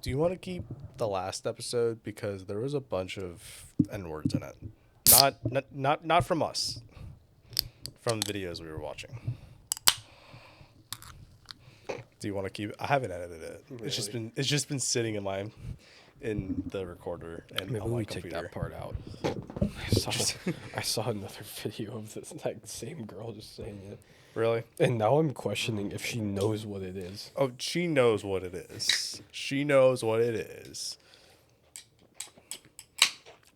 Do you want to keep the last episode because there was a bunch of N words in it? Not from us. From the videos we were watching. Do you want to keep? I haven't edited it. Really? It's just been sitting in the recorder and Maybe on my we computer. take that part out. I saw another video of this same girl just saying it. Really? And now I'm questioning if she knows what it is. Oh, she knows what it is. She knows what it is.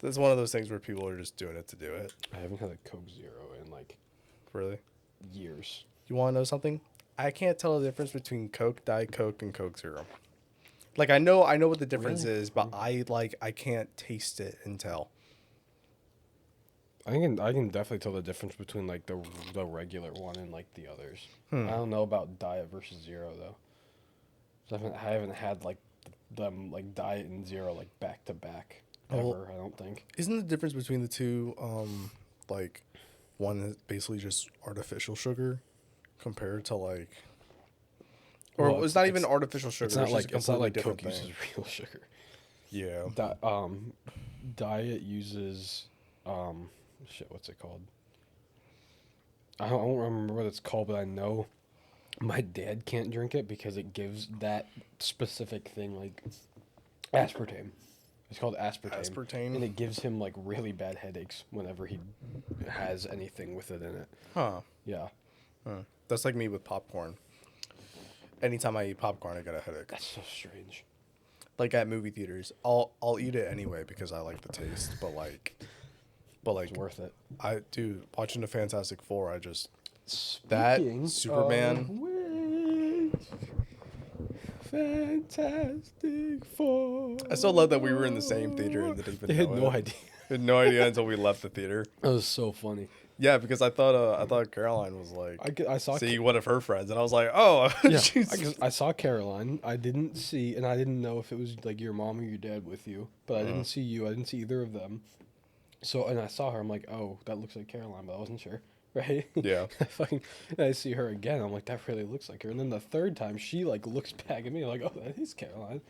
That's one of those things where people are just doing it to do it. I haven't had a Coke Zero in Really? years. You want to know something? I can't tell the difference between Coke, Diet Coke, and Coke Zero. I know what the difference is, but I can't taste it and tell. I can definitely tell the difference between the regular one and the others. I don't know about Diet versus Zero though. So I haven't had them Diet and Zero back to back ever. I don't think. Isn't the difference between the two one is basically just artificial sugar compared to it's not even artificial sugar. It's not like different Coke thing. uses real sugar. Yeah. Diet uses what's it called? I don't remember what it's called, but I know my dad can't drink it because it gives that specific thing aspartame. It's called aspartame. Aspartame? And it gives him really bad headaches whenever he has anything with it in it. Huh. Yeah. Huh. That's like me with popcorn. Anytime I eat popcorn, I get a headache. That's so strange. At movie theaters, I'll eat it anyway because I like the taste, but It's worth it. Watching the Fantastic Four, Speaking Superman. Of which, Fantastic Four. I still love that we were in the same theater and didn't even They had know no it. idea. Had no idea until we left the theater. That was so funny. Yeah, because I thought Caroline was I saw see one of her friends, and I was like, oh, Yeah, she's- I saw Caroline. I didn't see, and I didn't know if it was your mom or your dad with you, but I didn't see you. I didn't see either of them. So, and I saw her. I'm like, oh, that looks like Caroline, but I wasn't sure, right? Yeah. And I see her again. I'm like, that really looks like her. And then the third time, she looks back at me like, oh, that is Caroline.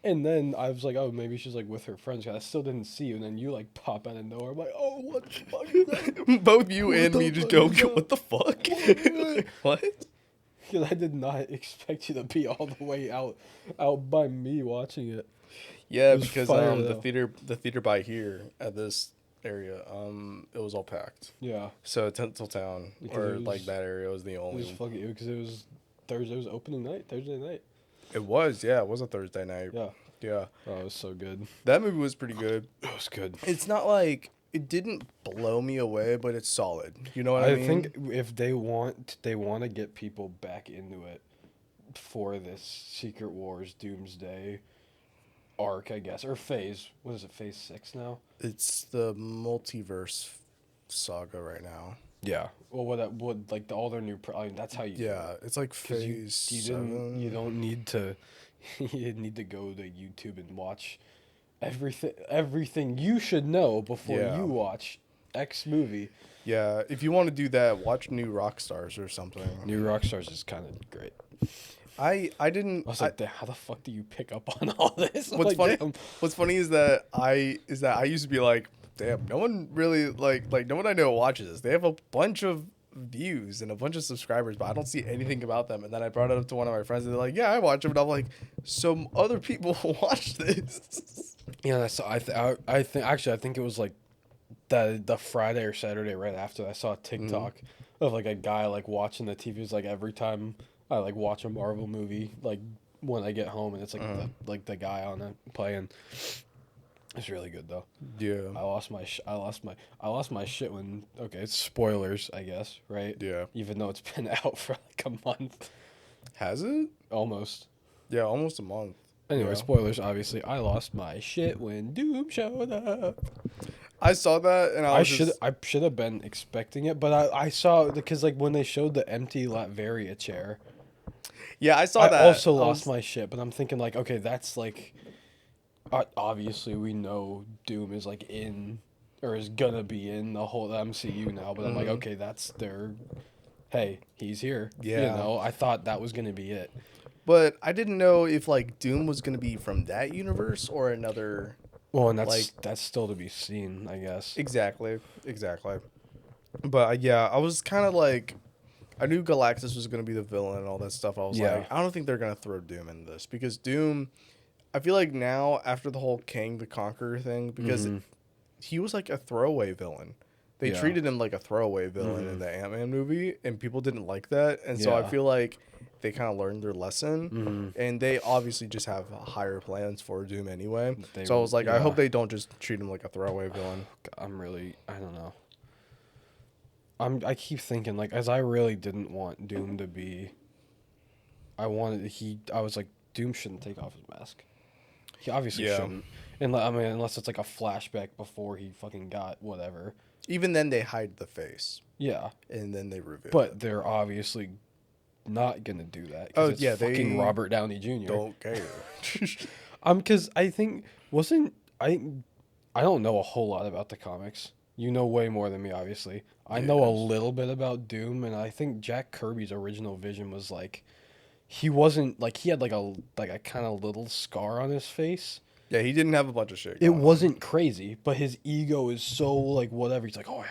And then I was like, oh, maybe she's with her friends. 'Cause I still didn't see you. And then you pop out of nowhere. I'm like, oh, what the fuck is that? Both you What and the me just fuck go, is that? what the fuck? What? Because I did not expect you to be all the way out by me watching it. Yeah, It was because fire, the theater by here at this area, it was all packed. Yeah. So Tinseltown Because or it was- that area was the It only. was fucking because it was Thursday. It was opening night. Thursday night. It was, yeah, it was a Thursday night. Yeah. Yeah, Oh, it was so good. that movie was pretty good. It was good. It's not it didn't blow me away, but it's solid. You know what I mean? I think if they want to get people back into it for this Secret Wars Doomsday arc, I guess, or phase. What is it? Phase 6 now. It's the multiverse saga right now. Yeah. Well, what all their new. That's how you. Yeah, it's like 'Cause phase you 7. You don't need to. You didn't need to go to YouTube and watch everything you should know before Yeah. you watch X movie. Yeah, if you want to do that, watch New Rockstars or something. New Rockstars is kind of great. I didn't. I was like, "Damn, how the fuck do you pick up on all this?" I'm What's like, funny? "Damn." What's funny is that I used to be like, damn, no one really no one I know watches this. They have a bunch of views and a bunch of subscribers, but I don't see anything about them. And then I brought it up to one of my friends, and they're like, yeah, I watch them. And I'm like, some other people watch this. Yeah, that's I think it was the Friday or Saturday right after I saw a TikTok of a guy watching the TV. It's every time I watch a Marvel movie when I get home and it's the guy on it playing. It's really good though. Yeah. I lost my shit when it's spoilers, I guess, right? Yeah. Even though it's been out for a month. Has it? Almost. Yeah, almost a month. Anyway, Yeah. spoilers, obviously. I lost my shit when Doom showed up. I saw that and I should have been expecting it, but I saw because when they showed the empty Latveria chair, yeah, I saw I that. also lost my shit. But I'm thinking okay, that's obviously we know Doom is in or is gonna be in the whole MCU now. But I'm like, okay, that's their. Hey, he's here. Yeah. I thought that was gonna be it. But I didn't know if like Doom was gonna be from that universe or another. Well, and Like that's still to be seen, I guess. exactly. But yeah, I was kind of like, I knew Galactus was gonna be the villain and all that stuff. I was Yeah. like, I don't think they're gonna throw Doom in this because Doom. I feel like now after the whole Kang the Conqueror thing, because he was like a throwaway villain. They Yeah. treated him like a throwaway villain in the Ant-Man movie, and people didn't like that. And so I Yeah. feel like they kind of learned their lesson, and they obviously just have higher plans for Doom anyway. So I was like, I hope they don't just treat him like a throwaway villain. I don't know. I keep thinking like as I really didn't want Doom to be. I was like Doom shouldn't take off his mask. He obviously Yeah. shouldn't. And I mean, unless it's like a flashback before he fucking got whatever. Even then, they hide the face, Yeah, and then they reveal but it. they're obviously not gonna do that. Oh, It's yeah, fucking they Robert Downey Jr. Don't care. Because I think wasn't I don't know a whole lot about the comics. You know way more than me, obviously. I know a Yes. little bit about Doom, and I think Jack Kirby's original vision was like he wasn't like he had like a kind of little scar on his face. Yeah, he didn't have a bunch of shit. It Going on. wasn't crazy, but his ego is so like whatever. He's like, oh, I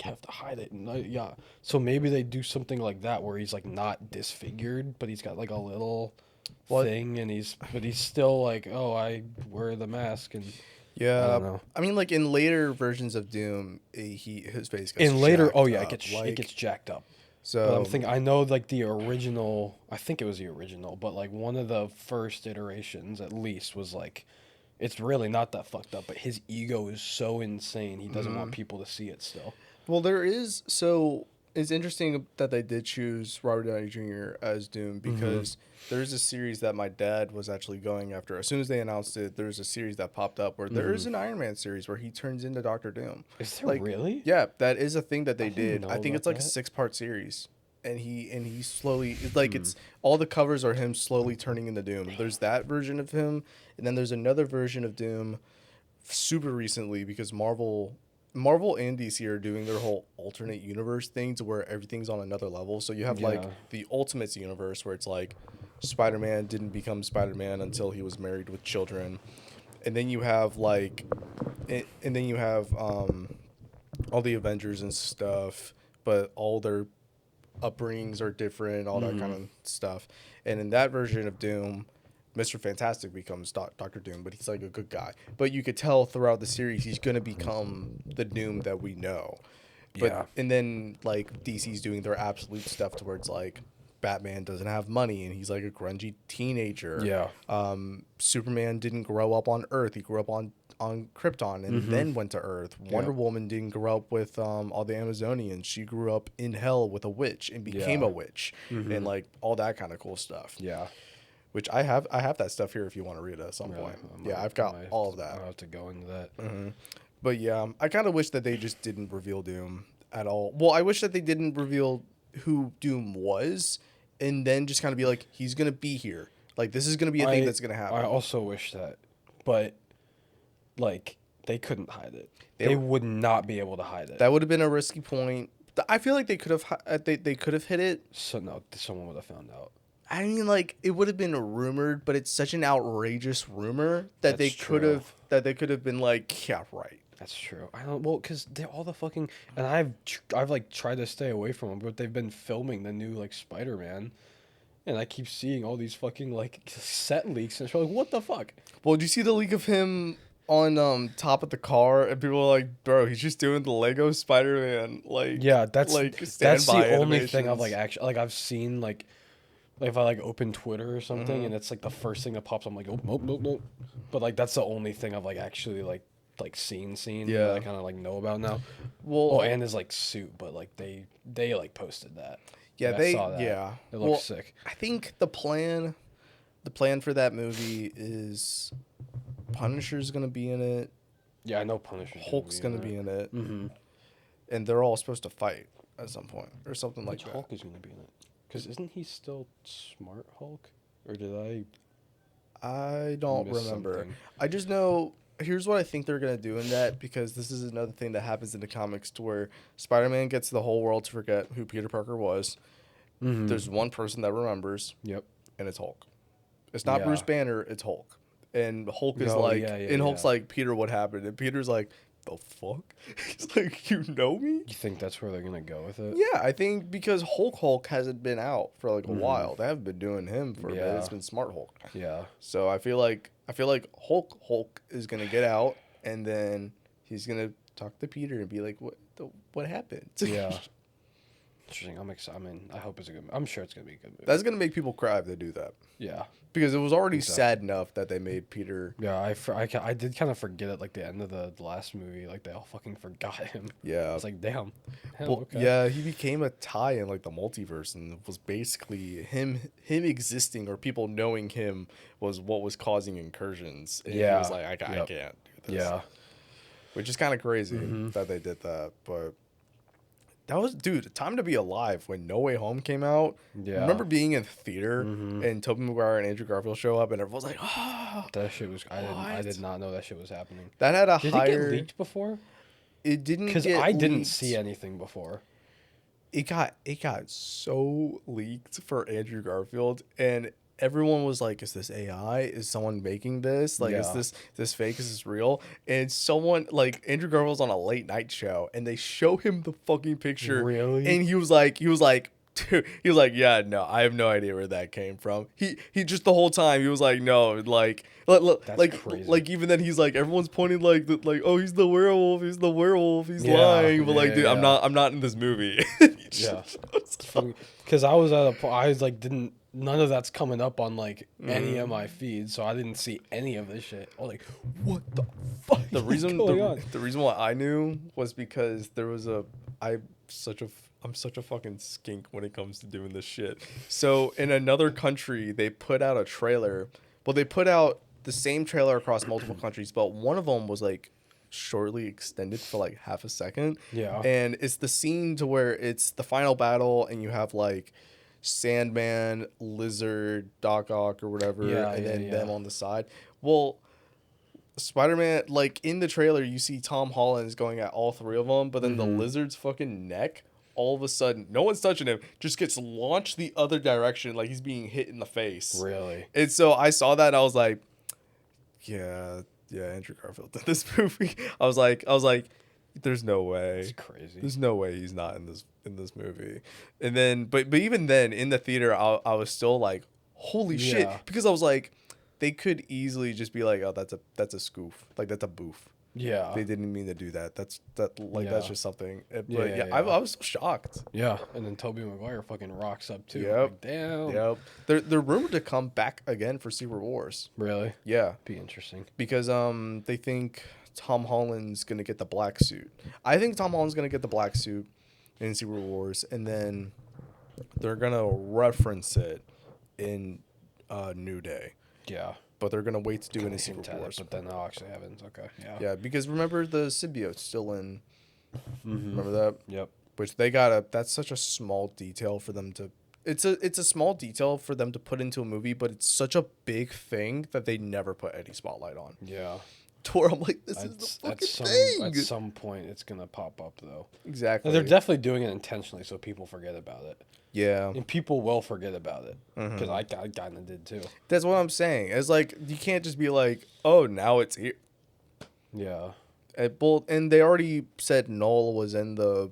have to hide it, and yeah. So maybe they do something like that where he's like not disfigured, but he's got like a little thing, and he's still like, oh, I wear the mask, and I Yeah, don't know. I mean, like in later versions of Doom, his face gets In later, jacked oh yeah, up, it gets jacked up. so. But I'm thinking, I know like the original. I think it was the original, but like one of the first iterations, at least, was like, it's really not that fucked up. But his ego is so insane, he doesn't want people to see it still. Well, there is. So it's interesting that they did choose Robert Downey Jr. as Doom because there's a series that my dad was actually going after. As soon as they announced it, there's a series that popped up where there is an Iron Man series where he turns into Doctor Doom. Is there really? Yeah, that is a thing that they didn't did. know I think about it's like a that. 6-part series. And he slowly it's like it's all the covers are him slowly turning into Doom. There's that version of him, and then there's another version of Doom super recently because Marvel and DC are doing their whole alternate universe thing to where everything's on another level. So you have like Yeah. the Ultimates universe where it's like Spider-Man didn't become Spider-Man until he was married with children. And then you have and then you have all the Avengers and stuff, but all their upbringings are different, all that kind of stuff. And in that version of Doom, Mr. Fantastic becomes Doctor Doom, but he's like a good guy. But you could tell throughout the series he's gonna become the Doom that we know. But Yeah. and then like DC's doing their absolute stuff towards like Batman doesn't have money and he's like a grungy teenager. Yeah. Superman didn't grow up on Earth. He grew up on Krypton and then went to Earth. Wonder Woman didn't grow up with all the Amazonians. She grew up in hell with a witch and became a witch and like all that kind of cool stuff. Yeah. Which I have that stuff here if you want to read it at some point. Yeah, I've got all of that. I'll have to go into that. But yeah, I kind of wish that they just didn't reveal Doom at all. Well, I wish that they didn't reveal who Doom was and then just kind of be like, he's going to be here. Like, this is going to be a thing that's going to happen. I also wish that, but like they couldn't hide it. They would not be able to hide it. That would have been a risky point. I feel like they could have they could have hit it. So no, someone would have found out. I mean, like it would have been rumored, but it's such an outrageous rumor that they could have been like, yeah, right. That's true. I don't because they're all the fucking and I've like tried to stay away from them, but they've been filming the new like Spider-Man, and I keep seeing all these fucking like set leaks, and it's like, what the fuck? Well, did you see the leak of him on top of the car, and people were like, "Bro, he's just doing the Lego Spider-Man." Like, Yeah, that's standby the only thing I've animations. like actually like I've seen like if I like open Twitter or something, and it's like the first thing that pops, I'm like, oh nope. But like that's the only thing I've like actually like seen Yeah. that I kind of like know about now. Well, And his like suit, but like they like posted that. yeah, Like, I saw that. yeah. It looks sick. I think the plan for that movie is Punisher's gonna be in it, Yeah, I know Punisher. Hulk's gonna be in it, Mm-hmm. and they're all supposed to fight at some point or something like Which that. Hulk is gonna be in it? Because isn't he still Smart Hulk? Or did I don't miss remember. something? I just know. Here's what I think they're gonna do in that, because this is another thing that happens in the comics to where Spider-Man gets the whole world to forget who Peter Parker was. Mm-hmm. There's one person that remembers, Yep. and it's Hulk. It's not Yeah. Bruce Banner, it's Hulk. And Hulk is No, like, yeah, yeah, and Hulk's yeah. like, Peter, what happened? And Peter's like, the fuck? He's like, you know me? You think that's where they're gonna go with it? Yeah, I think because Hulk hasn't been out for like a Mhm. while. They haven't been doing him for a bit. Yeah. It's been Smart Hulk. Yeah. So I feel like Hulk is gonna get out, and then he's gonna talk to Peter and be like, what happened? Yeah. Interesting. I'm excited. I mean, I hope it's a good. I'm sure it's gonna be a good movie. That's gonna make people cry if they do that, Yeah. because it was already Exactly. sad enough that they made Peter. Yeah. I did kind of forget at like the end of the last movie. Like they all fucking forgot him. Yeah. I was like, damn. Hell, Well, okay. yeah, he became a tie in like the multiverse, and it was basically him existing or people knowing him was what was causing incursions. And he Yeah. was like, I Yep. can't do this. Yeah. Which is kind of crazy Mhm. that they did that, but that was, dude, time to be alive when No Way Home came out. Yeah. Remember being in theater Mhm. and Tobey Maguire and Andrew Garfield show up, and everyone's like, "Ah!" That shit was. I What? did not know that shit was happening. That had a Did higher. it get leaked before? It didn't Because get I didn't leaked. see anything before. It got so leaked for Andrew Garfield, and everyone was like, "Is this AI? Is someone making this? Like, is Yeah. this fake? Is this real?" And someone like Andrew Garfield's on a late night show, and they show him the fucking picture, Really? and he was like, yeah, no, I have no idea where that came from. He just the whole time he was like, no, like, That's crazy. like even then he's like, everyone's pointing like, oh, he's the werewolf, he's Yeah, lying, but like, yeah, dude, yeah. I'm not in this movie. Yeah. Because I was at a point, I was like, none of that's coming up on like any of my feeds, so I didn't see any of this shit. I was like, what the fuck The is reason going on? the reason why I knew was because there was I'm such a fucking skink when it comes to doing this shit. So in another country, they put out a trailer. Well, they put out the same trailer across multiple countries, but one of them was like shortly extended for like half a second. Yeah. And it's the scene to where it's the final battle, and you have like Sandman, Lizard, Doc Ock, or whatever, Yeah, and yeah, then yeah. them on the side. Well, Spider-Man, like in the trailer, you see Tom Holland is going at all three of them, but then the Lizard's fucking neck, all of a sudden, no one's touching him, just gets launched the other direction, like he's being hit in the face. Really? And so I saw that, and I was like, yeah, Andrew Garfield did this movie. I was like, there's no way. It's crazy. There's no way he's not in this movie. And then, but even then, in the theater, I was still like, holy shit, Yeah. because I was like, they could easily just be like, oh, that's a spoof, like that's a boof. Yeah. They didn't mean to do that. That's Yeah. just something. But Yeah, yeah, yeah, I yeah. was so shocked. Yeah. And then Tobey Maguire fucking rocks up too. Yep. Like, damn. Yep. They're rumored to come back again for Secret Wars. Really? Yeah, Be interesting. because they think Tom Holland's gonna get the black suit. I think Tom Holland's gonna get the black suit in Secret Wars, and then they're gonna reference it in New Day, Yeah. but they're gonna wait to do it in Hint Secret at it, Wars. but then they'll actually have it. Okay. Yeah. Yeah, because remember the symbiote's still in. Mhm. Remember that? Yep. Which they gotta. That's such a small detail for them to. It's a small detail for them to put into a movie, but it's such a big thing that they never put any spotlight on. Yeah. To where I'm like, this is the fucking thing. At some point, it's gonna pop up though. Exactly. They're definitely doing it intentionally so people forget about it, Yeah. and people will forget about it Mm-hmm. because I kind of did too. That's what I'm saying. It's like you can't just be like, oh, now it's here. Yeah. And they already said Null was in the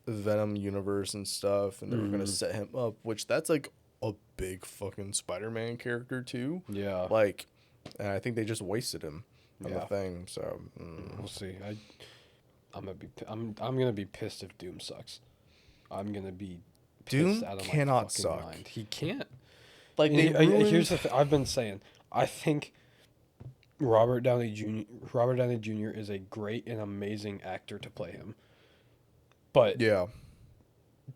Venom universe and stuff, and they were gonna set him up, which that's like a big fucking Spider-Man character too. Yeah. Like, and I think they just wasted him on the Yeah. thing. So We'll see. I'm gonna be pissed if Doom sucks. I'm gonna be pissed Doom out of my cannot fucking suck. mind. He can't. like And they here's the thing. I've been saying. I think Robert Downey Jr. is a great and amazing actor to play him. But yeah,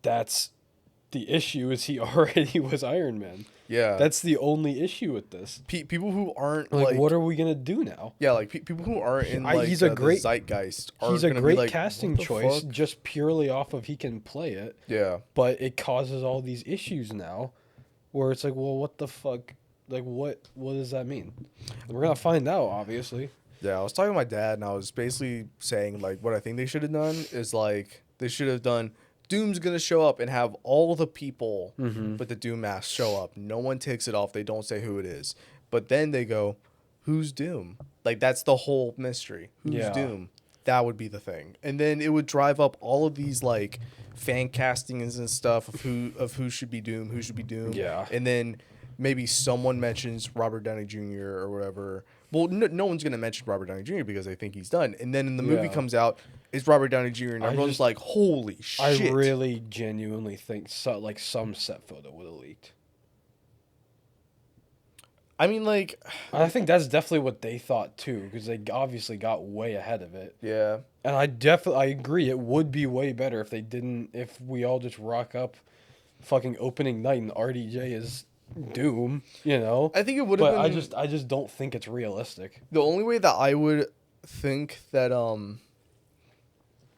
that's the issue is he already was Iron Man. yeah. That's the only issue with this. People who aren't Like, like what are we gonna do now? yeah, like people who aren't in like he's a the great- zeitgeist. Are He's a gonna be great like, casting "What the choice fuck?" just purely off of he can play it, Yeah. but it causes all these issues now where it's like, well, what the fuck? Like, what does that mean? We're gonna find out, obviously. Yeah, I was talking to my dad, and I was basically saying like what I think they should have done is like they should have done Doom's gonna show up and have all the people Mm-hmm. with the Doom mask show up. No one takes it off. They don't say who it is. But then they go, "Who's Doom?" Like that's the whole mystery. Who's Yeah. Doom? That would be the thing. And then it would drive up all of these like fan castings and stuff of who should be Doom, who should be Doom. Yeah. And then maybe someone mentions Robert Downey Jr. or whatever. Well, no one's gonna mention Robert Downey Jr. because they think he's done. And then in the movie Yeah. comes out, it's Robert Downey Jr. and everyone's just- like, "Holy shit!" I really genuinely think some set photo would have leaked. I mean, like, I think that's definitely what they thought too, because they obviously got way ahead of it. yeah. And I agree. It would be way better if we all just rock up, fucking opening night and RDJ is Doom. You know. I think it would have But been. I just don't think it's realistic. The only way that I would think that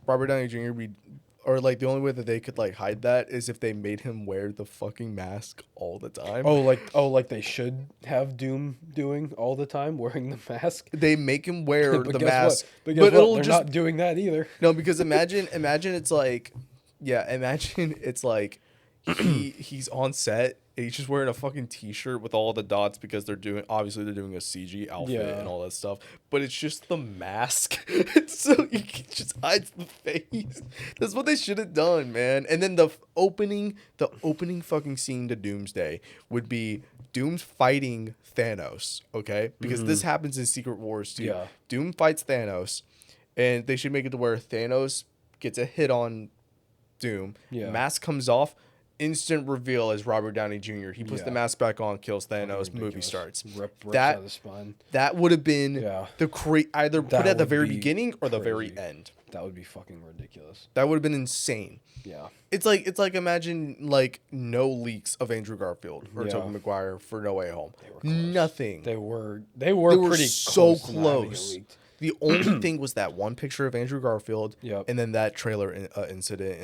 Robert Downey Jr. be, or like the only way that they could like hide that is if they made him wear the fucking mask all the time. Like they should have Doom doing all the time, wearing the mask. They make him wear But the guess mask, what? But guess what? it'll They're just not doing that either. no because imagine it's like, yeah, imagine it's like he's on set and he's just wearing a fucking t-shirt with all the dots because they're doing a CG outfit Yeah. and all that stuff, but it's just the mask so you can just hides the face. That's what they should have done, man. And then the opening fucking scene to Doomsday would be Doom's fighting Thanos, okay? Because this happens in Secret Wars too. Yeah. Doom fights Thanos, and they should make it to where Thanos gets a hit on Doom. Yeah. Mask comes off. Instant reveal as Robert Downey Jr. He puts the Yeah. mask back on, kills Thanos. Movie Ridiculous. starts. Rips That- out of the spine. That would have been Yeah. either put That it at the would very be beginning or the very crazy. end. That would be fucking ridiculous. That would have been insane. Yeah. It's like imagine like no leaks of Andrew Garfield or Yeah. Tobey Maguire for No Way Home. They were close. Nothing. They were They were pretty so close. To not having it close. leaked. The only thing was that one picture of Andrew Garfield, Yep. and then that trailer incident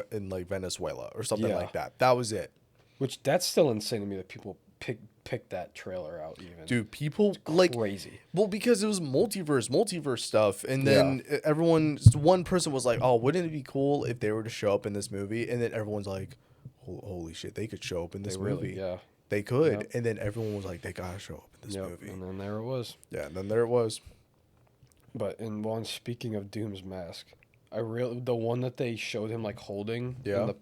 in Venezuela or something Yeah. like that. That was it. Which that's still insane to me that people pick that trailer out even. Dude, people like Crazy. well because it was multiverse stuff, and then one person was like, "Oh, wouldn't it be cool if they were to show up in this movie?" And then everyone's like, "Holy shit, they could show up in this They really, movie." yeah. They could, Yep. and then everyone was like, "They gotta show up in this Yep. movie." And then there it was. Yeah, and then there it was. But speaking of Doom's mask, the one that they showed him like holding Yeah. in the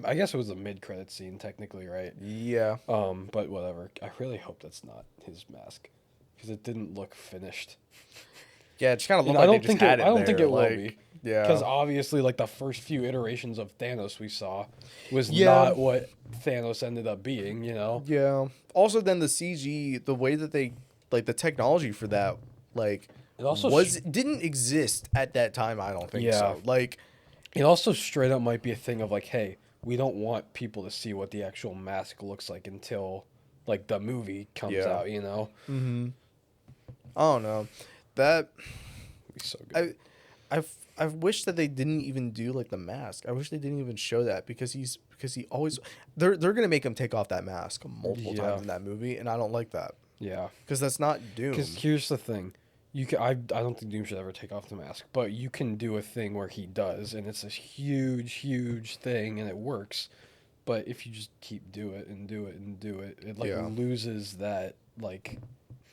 I guess it was the mid-credit scene technically, right? Yeah, But whatever. I really hope that's not his mask because it didn't look finished. yeah, it just kind of And looked I like don't they think just had it. it. I don't think there, it will like, be. Yeah, Because obviously, like the first few iterations of Thanos we saw was Yeah. not what Thanos ended up being. You know. yeah. Also, then the CG, the way that they like the technology for that, like It also didn't exist at that time. I don't think Yeah. so. Like, It also straight up might be a thing of like, hey, we don't want people to see what the actual mask looks like until like the movie comes Yeah. out. You know. I don't know. That It'd be so good. I wish that they didn't even do like the mask. I wish they didn't even show that because he always they're gonna make him take off that mask multiple Yeah. times in that movie, and I don't like that Yeah. because that's not Doom. Because here's the thing. I don't think Doom should ever take off the mask, but you can do a thing where he does, and it's this huge thing, and it works. But if you just keep do it, it like Yeah. loses that like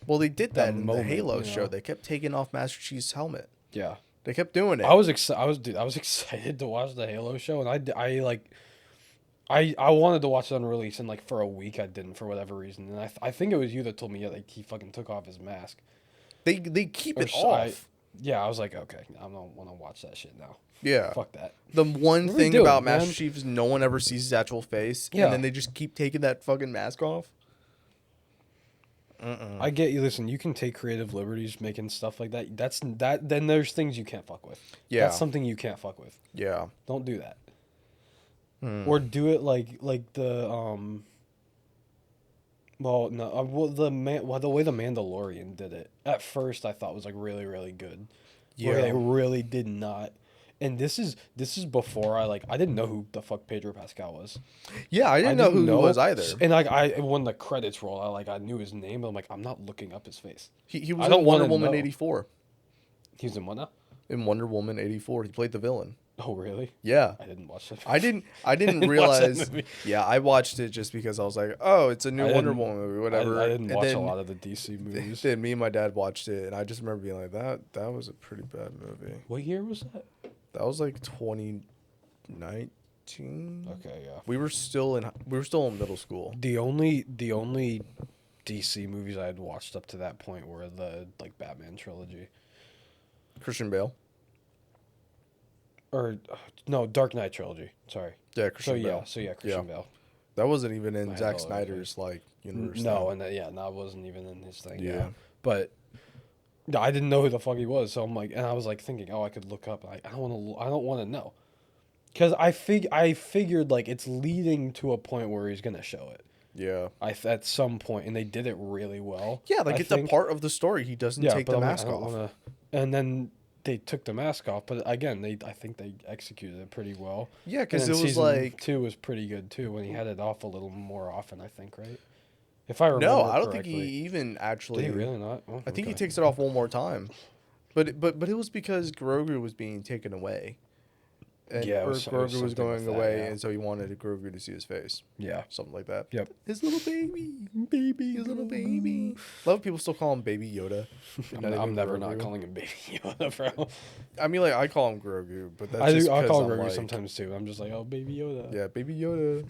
Well, they did that that in moment, the Halo you show. know? They kept taking off Master Chief's helmet. yeah. They kept doing it. I was excited to watch the Halo show, and I wanted to watch it on release, and like for a week I didn't for whatever reason, and I think it was you that told me like he fucking took off his mask. They keep Or it so off. Yeah, I was like, okay, I don't want to watch that shit now. Yeah. Fuck that. The one What are we thing doing, about man? Master Chief is no one ever sees his actual face, Yeah. and then they just keep taking that fucking mask off. I get you. Listen, you can take creative liberties making stuff like that. Then there's things you can't fuck with. Yeah. That's something you can't fuck with. Yeah. Don't do that. Hmm. Or do it like the Well, no. The way the Mandalorian did it at first, I thought was like really good. Where they Yeah. really did not. And this is before I didn't know who the fuck Pedro Pascal was. Yeah, I didn't know who he was either. And like when the credits roll, I knew his name, but I'm like, I'm not looking up his face. He was I in don't Wonder wanna Woman know. 84. He's in what now? In Wonder Woman 84, he played the villain. Oh, really? Yeah. I didn't watch that. I didn't didn't watch that realize. movie. Yeah, I watched it just because I was like, oh, it's a new I Wonder didn't- Woman movie, whatever. I didn't And watch a then, lot of the DC movies. then me and my dad watched it, and I just remember being like, that was a pretty bad movie. What year was that? That was like 2019. Okay, yeah. We were still in middle school. The only DC movies I had watched up to that point were the like Batman trilogy. Christian Bale. Or no, Dark Knight trilogy. Sorry. Yeah, Christian Bale. Christian Bale. That wasn't even in My Zack hell, Snyder's like universe. No, thing. and that wasn't even in his thing. Yeah. Yeah. But no, I didn't know who the fuck he was, so I'm like, and I was like thinking, oh, I could look up. I don't want to know, because I figured like it's leading to a point where he's gonna show it. Yeah. At some point, and they did it really well. Yeah, like I it's think. a part of the story. He doesn't take but the I'm like, mask I don't off. wanna- And then they took the mask off, but again, I think they executed it pretty well. Yeah, because And it then was season like 2 was pretty good too when he had it off a little more often. I think, right? If I remember no, I don't think correctly. he even actually. Did he really not? Oh, I think he okay. takes it off one more time, but it was because Grogu was being taken away, and Yeah, it or was Grogu was something going with that, away, yeah. and so he wanted Grogu to see his face, Yeah. something like that. Yep. His little baby, his little baby. Love people still call him Baby Yoda. I'm never not Grogu. calling him Baby Yoda, bro. I mean, like I call him Grogu, but that's I just do. I 'cause call I'm him Grogu like, sometimes too. I'm just like, oh, Baby Yoda. Yeah, Baby Yoda.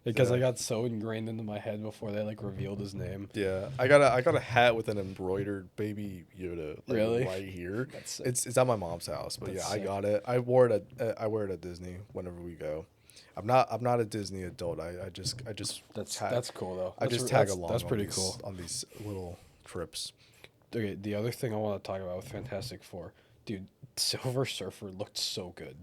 Because Yeah. I got so ingrained into my head before they like revealed his name. Yeah, I got a hat with an embroidered Baby Yoda. Like, Really? right here. That's sick. It's at my mom's house, but That's yeah, sick. I got it. I wear it at Disney whenever we go. I'm not a Disney adult. I just That's cool though. I That's just re- tag that's- along. That's on pretty these- cool. on these little trips. Okay, the other thing I want to talk about with Fantastic Four, dude, Silver Surfer looked so good.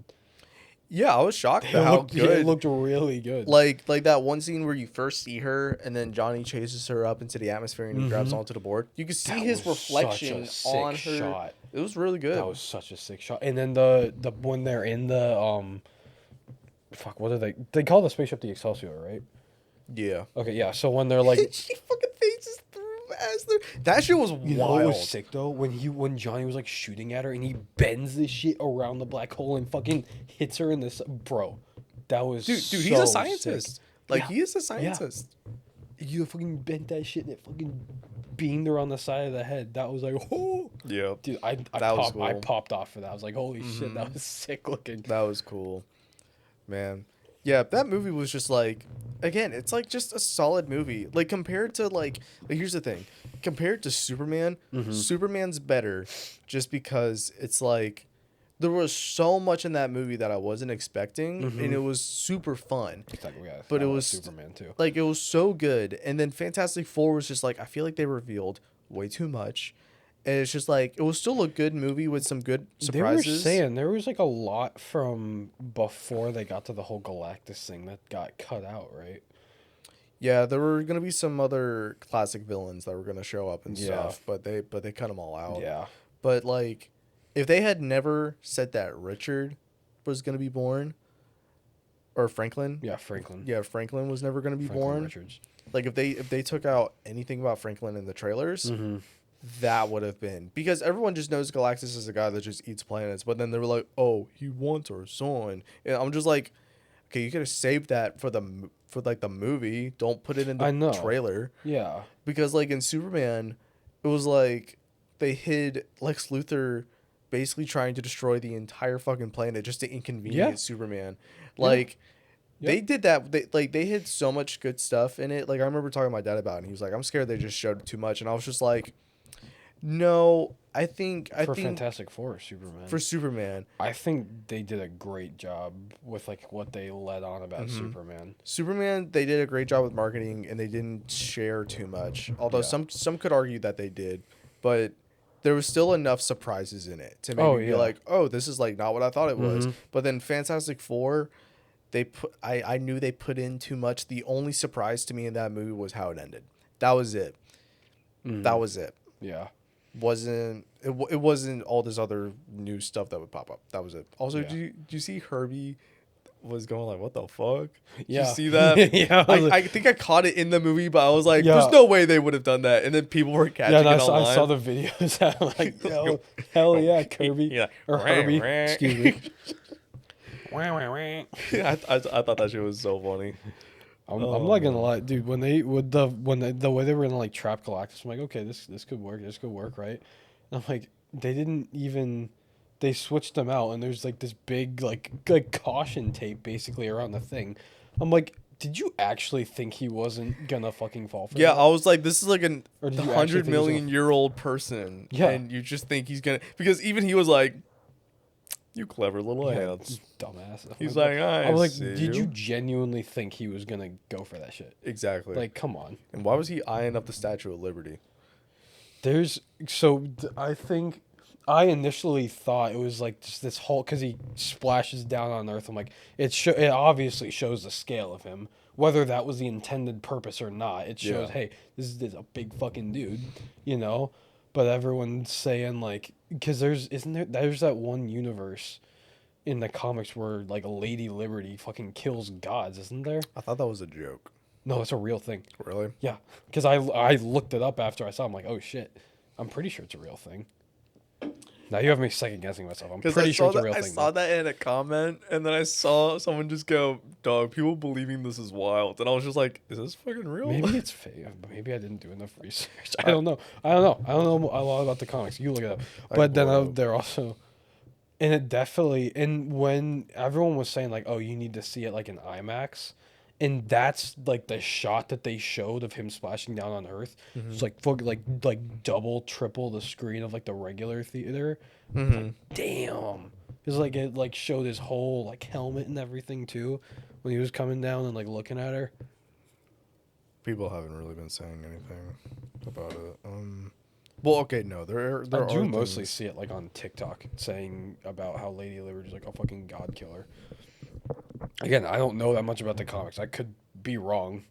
Yeah, I was shocked It at how looked, good. it looked really good. like that one scene where you first see her and then Johnny chases her up into the atmosphere and he grabs onto the board. You can see That his was reflection such a on her. sick shot. It was really good. That was such a sick shot. And then the when they're in the fuck, what are they call the spaceship the Excelsior, right? Yeah. Okay, yeah. So when they're like, She fucking phases through as the that shit was you know what wild. was sick though? When Johnny was like shooting at her and he bends this shit around the black hole and fucking hits her in this, bro. That was Dude, so he's a sick. scientist. Like Yeah. he is a scientist. You fucking bent that shit and it fucking beamed her on the side of the head. That was like, oh, Yeah. dude, I That was popped, I cool. popped off for that. I was like, holy shit, that was sick looking. That was cool. Man. Yeah, that movie was just like again, it's like just a solid movie. Like compared to like here's the thing. Compared to Superman, Superman's better just because it's like there was so much in that movie that I wasn't expecting and it was super fun. But it it was- was Superman too. Like it was so good. And then Fantastic Four was just like I feel like they revealed way too much. And it's just like it was still a good movie with some good surprises. They were saying there was like a lot from before they got to the whole Galactus thing that got cut out, right? Yeah, there were gonna be some other classic villains that were gonna show up and Yeah. stuff, but they cut them all out. Yeah. But like, if they had never said that Richard was gonna be born, or Franklin, Yeah, Franklin. yeah, Franklin was never gonna be Franklin born. Richards. Like if they took out anything about Franklin in the trailers, Mm-hmm. that would have been because everyone just knows Galactus is a guy that just eats planets. But then they were like, oh, he wants our son, and I'm just like, okay, you could have saved that for the movie. Don't put it in I the know. trailer. Yeah. Because like in Superman, it was like they hid Lex Luthor basically trying to destroy the entire fucking planet just to inconvenience Superman. Like they did that. They hid so much good stuff in it. Like I remember talking to my dad about it and he was like, I'm scared they just showed too much. And I was just like, no, I think Fantastic Four, Superman. for Superman. I think they did a great job with like what they let on about Mm-hmm. Superman. Superman, they did a great job with marketing and they didn't share too much. Although Yeah. some could argue that they did, but there was still enough surprises in it to make me be yeah. like, oh, this is like not what I thought it was. Mhm. But then Fantastic Four, I knew they put in too much. The only surprise to me in that movie was how it ended. That was it. That was it. Yeah. It wasn't all this other new stuff that would pop up. That was it. Also, Yeah. did you see Herbie was going like, what the fuck? Did Yeah. you see that? Yeah, I was like- I think I caught it in the movie, but I was like, Yeah. there's no way they would have done that. And then people were catching Yeah, and it online. I saw the videos. I'm like, hell yeah, Kirby Yeah. or Herbie. Excuse me. I thought that shit was so funny. I'm Oh, not gonna man. lie, dude. When the way they were gonna like trap Galactus, I'm like, okay, this could work. This could work, right? And I'm like, they didn't even. They switched them out, and there's like this big like caution tape basically around the thing. I'm like, did you actually think he wasn't gonna fucking fall for Yeah, that? I was like, this is like a Or did you actually 100 think he was million year old person, Yeah. and you just think he's gonna, because even he was like, "You clever little Yeah, ants." dumbass. I'm He's like, like, "I I'm like, see did you you." genuinely think he was gonna go for that shit? Exactly. Like, come on. And why was he eyeing up the Statue of Liberty? I think I initially thought it was like just this whole because he splashes down on Earth. I'm like, it obviously shows the scale of him, whether that was the intended purpose or not. It shows, Yeah. hey, this is a big fucking dude, you know. But everyone's saying like, because there's that one universe in the comics where like Lady Liberty fucking kills gods, isn't there? I thought that was a joke. No, it's a real thing. Really? Yeah, because I looked it up after I saw. I'm like, oh shit, I'm pretty sure it's a real thing. Now you have me second guessing myself. I'm Because pretty I sure saw it's a that real I thing. saw though. that in a comment, and then I saw someone just go, "Dog, people believing this is wild," and I was just like, "Is this fucking real?" Maybe it's fake. Maybe I didn't do enough research. I don't know. I don't know a lot about the comics. You look it up. I But then will. they're also, and it definitely, and when everyone was saying like, oh, you need to see it like in IMAX, and that's like the shot that they showed of him splashing down on Earth. It's like like double, triple the screen of like the regular theater. Mhm. Damn. Because like it like showed his whole like helmet and everything too when he was coming down and like looking at her. People haven't really been saying anything about it. Well, okay, no, there I do are mostly things. see it like on TikTok saying about how Lady Liberty's like a fucking god killer. Again, I don't know that much about the comics. I could be wrong.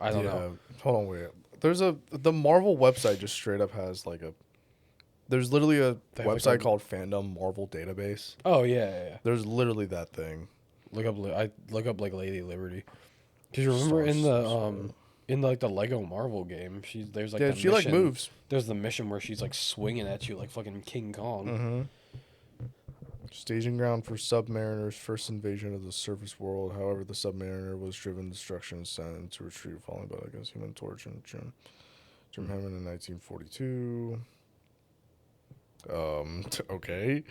I don't know. Hold on, wait. The Marvel website just straight up has like a. There's literally a They have, like, website a- called Fandom Marvel Database. Oh yeah. There's literally that thing. I look up like Lady Liberty. Cause you remember in like the Lego Marvel game, there's like Yeah, the she like mission- moves. There's the mission where she's like swinging at you like fucking King Kong. Mm-hmm. Staging ground for Submariner's first invasion of the surface world. However, the Submariner was driven to destruction and sent into retreat, followed by against Human Torch and Jim Hammond in 1942. Okay.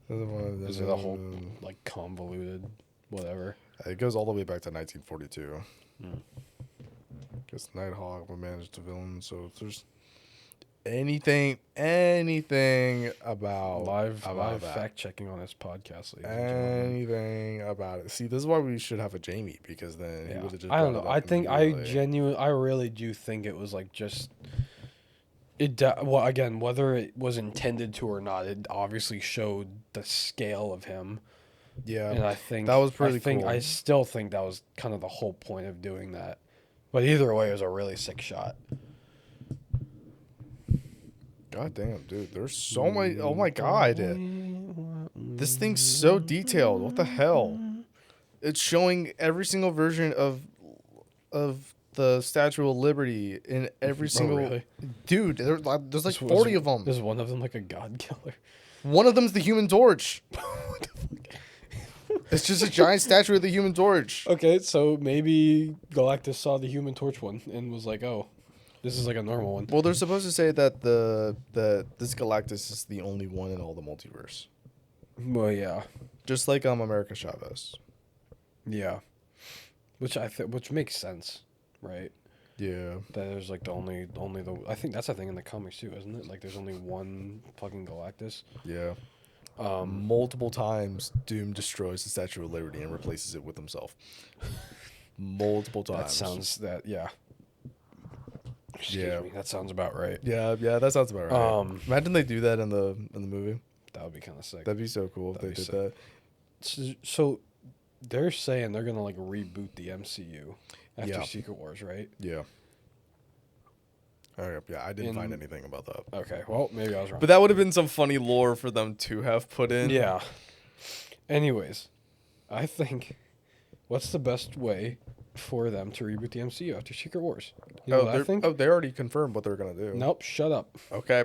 Is it a whole like convoluted whatever? It goes all the way back to 1942. Mm. Guess Nighthawk will manage the villain. So if there's anything about Live that. fact checking on this podcast, ladies and gentlemen. Anything about it. See, this is why we should have a Jamie, because then he Yeah. would have just. I don't brought know. it I up think immediately. I really do think it was like just well, again, whether it was intended to or not, it obviously showed the scale of him. Yeah, And I think that was pretty cool. I still think that was kind of the whole point of doing that. But either way, it was a really sick shot. God damn, dude. There's so many. Oh my god. This thing's so detailed. What the hell? It's showing every single version of the Statue of Liberty in every single. really? Dude, there's like Is- 40 of them. Is one of them like a god killer? One of them's the Human Torch. It's just a giant statue of the Human Torch. Okay, so maybe Galactus saw the Human Torch one and was like, "Oh, this is like a normal one." Well, they're supposed to say that this Galactus is the only one in all the multiverse, Well, yeah, just like America Chavez. yeah, which makes sense, right? Yeah. That there's like the only the I think that's a thing in the comics too, isn't it? Like there's only one fucking Galactus. Yeah. Multiple times, Doom destroys the Statue of Liberty and replaces it with himself. Multiple times. Yeah. Excuse Yeah. me, that sounds about right. Yeah, that sounds about right. Imagine they do that in the movie. That would be kind of sick. That'd be so cool if they That'd did be that. So they're saying they're gonna like reboot the MCU after Yeah. Secret Wars, right? Yeah. All right, yeah, I didn't find anything about that. Okay, well maybe I was wrong. But that would have been some funny lore for them to have put in. Yeah. Anyways, I think what's the best way for them to reboot the MCU after Secret Wars? You know what I think? They already confirmed what they're gonna do. Nope, shut up. Okay.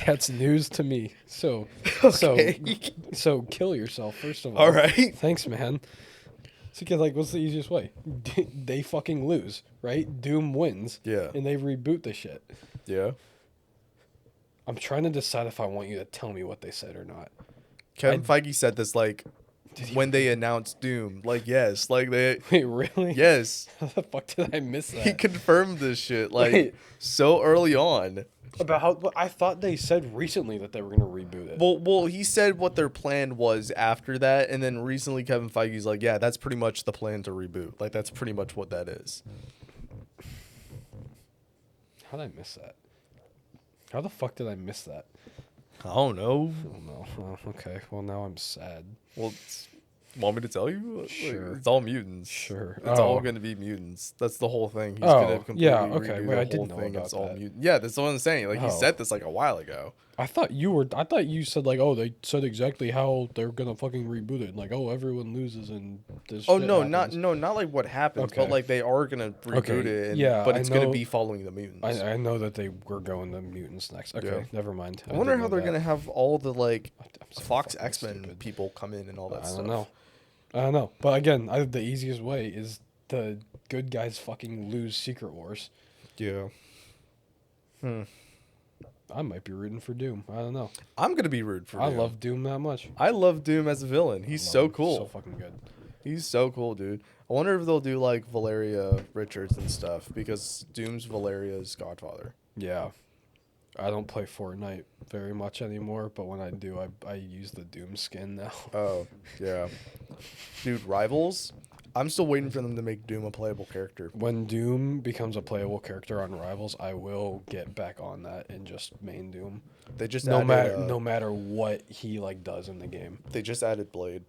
That's news to me. So, Okay. so kill yourself first of all. All right. Thanks, man. So, because like, what's the easiest way? They fucking lose, right? Doom wins. Yeah. And they reboot the shit. Yeah. I'm trying to decide if I want you to tell me what they said or not. Kevin Feige said this like when they announced Doom. Like, yes, like they. Wait, really? Yes, How the fuck did I miss that? he confirmed this shit like Wait. so early on. About how I thought they said recently that they were gonna reboot it. Well, he said what their plan was after that, and then recently Kevin Feige's like, yeah, that's pretty much the plan to reboot. Like, that's pretty much what that is. How did I miss that? How the fuck did I miss that? I don't know. Oh no. Oh, okay. Well, now I'm sad. Well, want me to tell you? Like, Sure. it's all mutants. Sure. It's Oh. all going to be mutants. That's the whole thing. He's Oh, going to completely yeah, okay. redo Wait, the I didn't whole know thing. about It's all that. mutant. Yeah, that's what I'm saying. Like, he Oh. said this like a while ago. I thought you said like, oh, they said exactly how they're gonna fucking reboot it. Like, oh, everyone loses and this. Oh shit no, happens. not like what happens, Okay. but like they are gonna reboot Okay, it, and, yeah, but I it's gonna know- be following the mutants. I know that they were going to mutants next. Okay, Yeah. never mind. I wonder didn't how know they're that. gonna have all the like I'm so Fox fucking X-Men stupid. people come in and all that I stuff. don't know. I don't know. But again, the easiest way is the good guys fucking lose Secret Wars. Yeah. I might be rooting for Doom. I don't know. I'm gonna be rude for I Doom. love Doom that much. I love Doom as a villain. He's Love so him. cool. So fucking good. He's so cool, dude. I wonder if they'll do like Valeria Richards and stuff because Doom's Valeria's godfather. Yeah. I don't play Fortnite very much anymore, but when I do, I use the Doom skin now. Oh, yeah. Dude, Rivals. I'm still waiting for them to make Doom a playable character. When Doom becomes a playable character on Rivals, I will get back on that and just main Doom. They just No added, matter what he like does in the game. They just added Blade.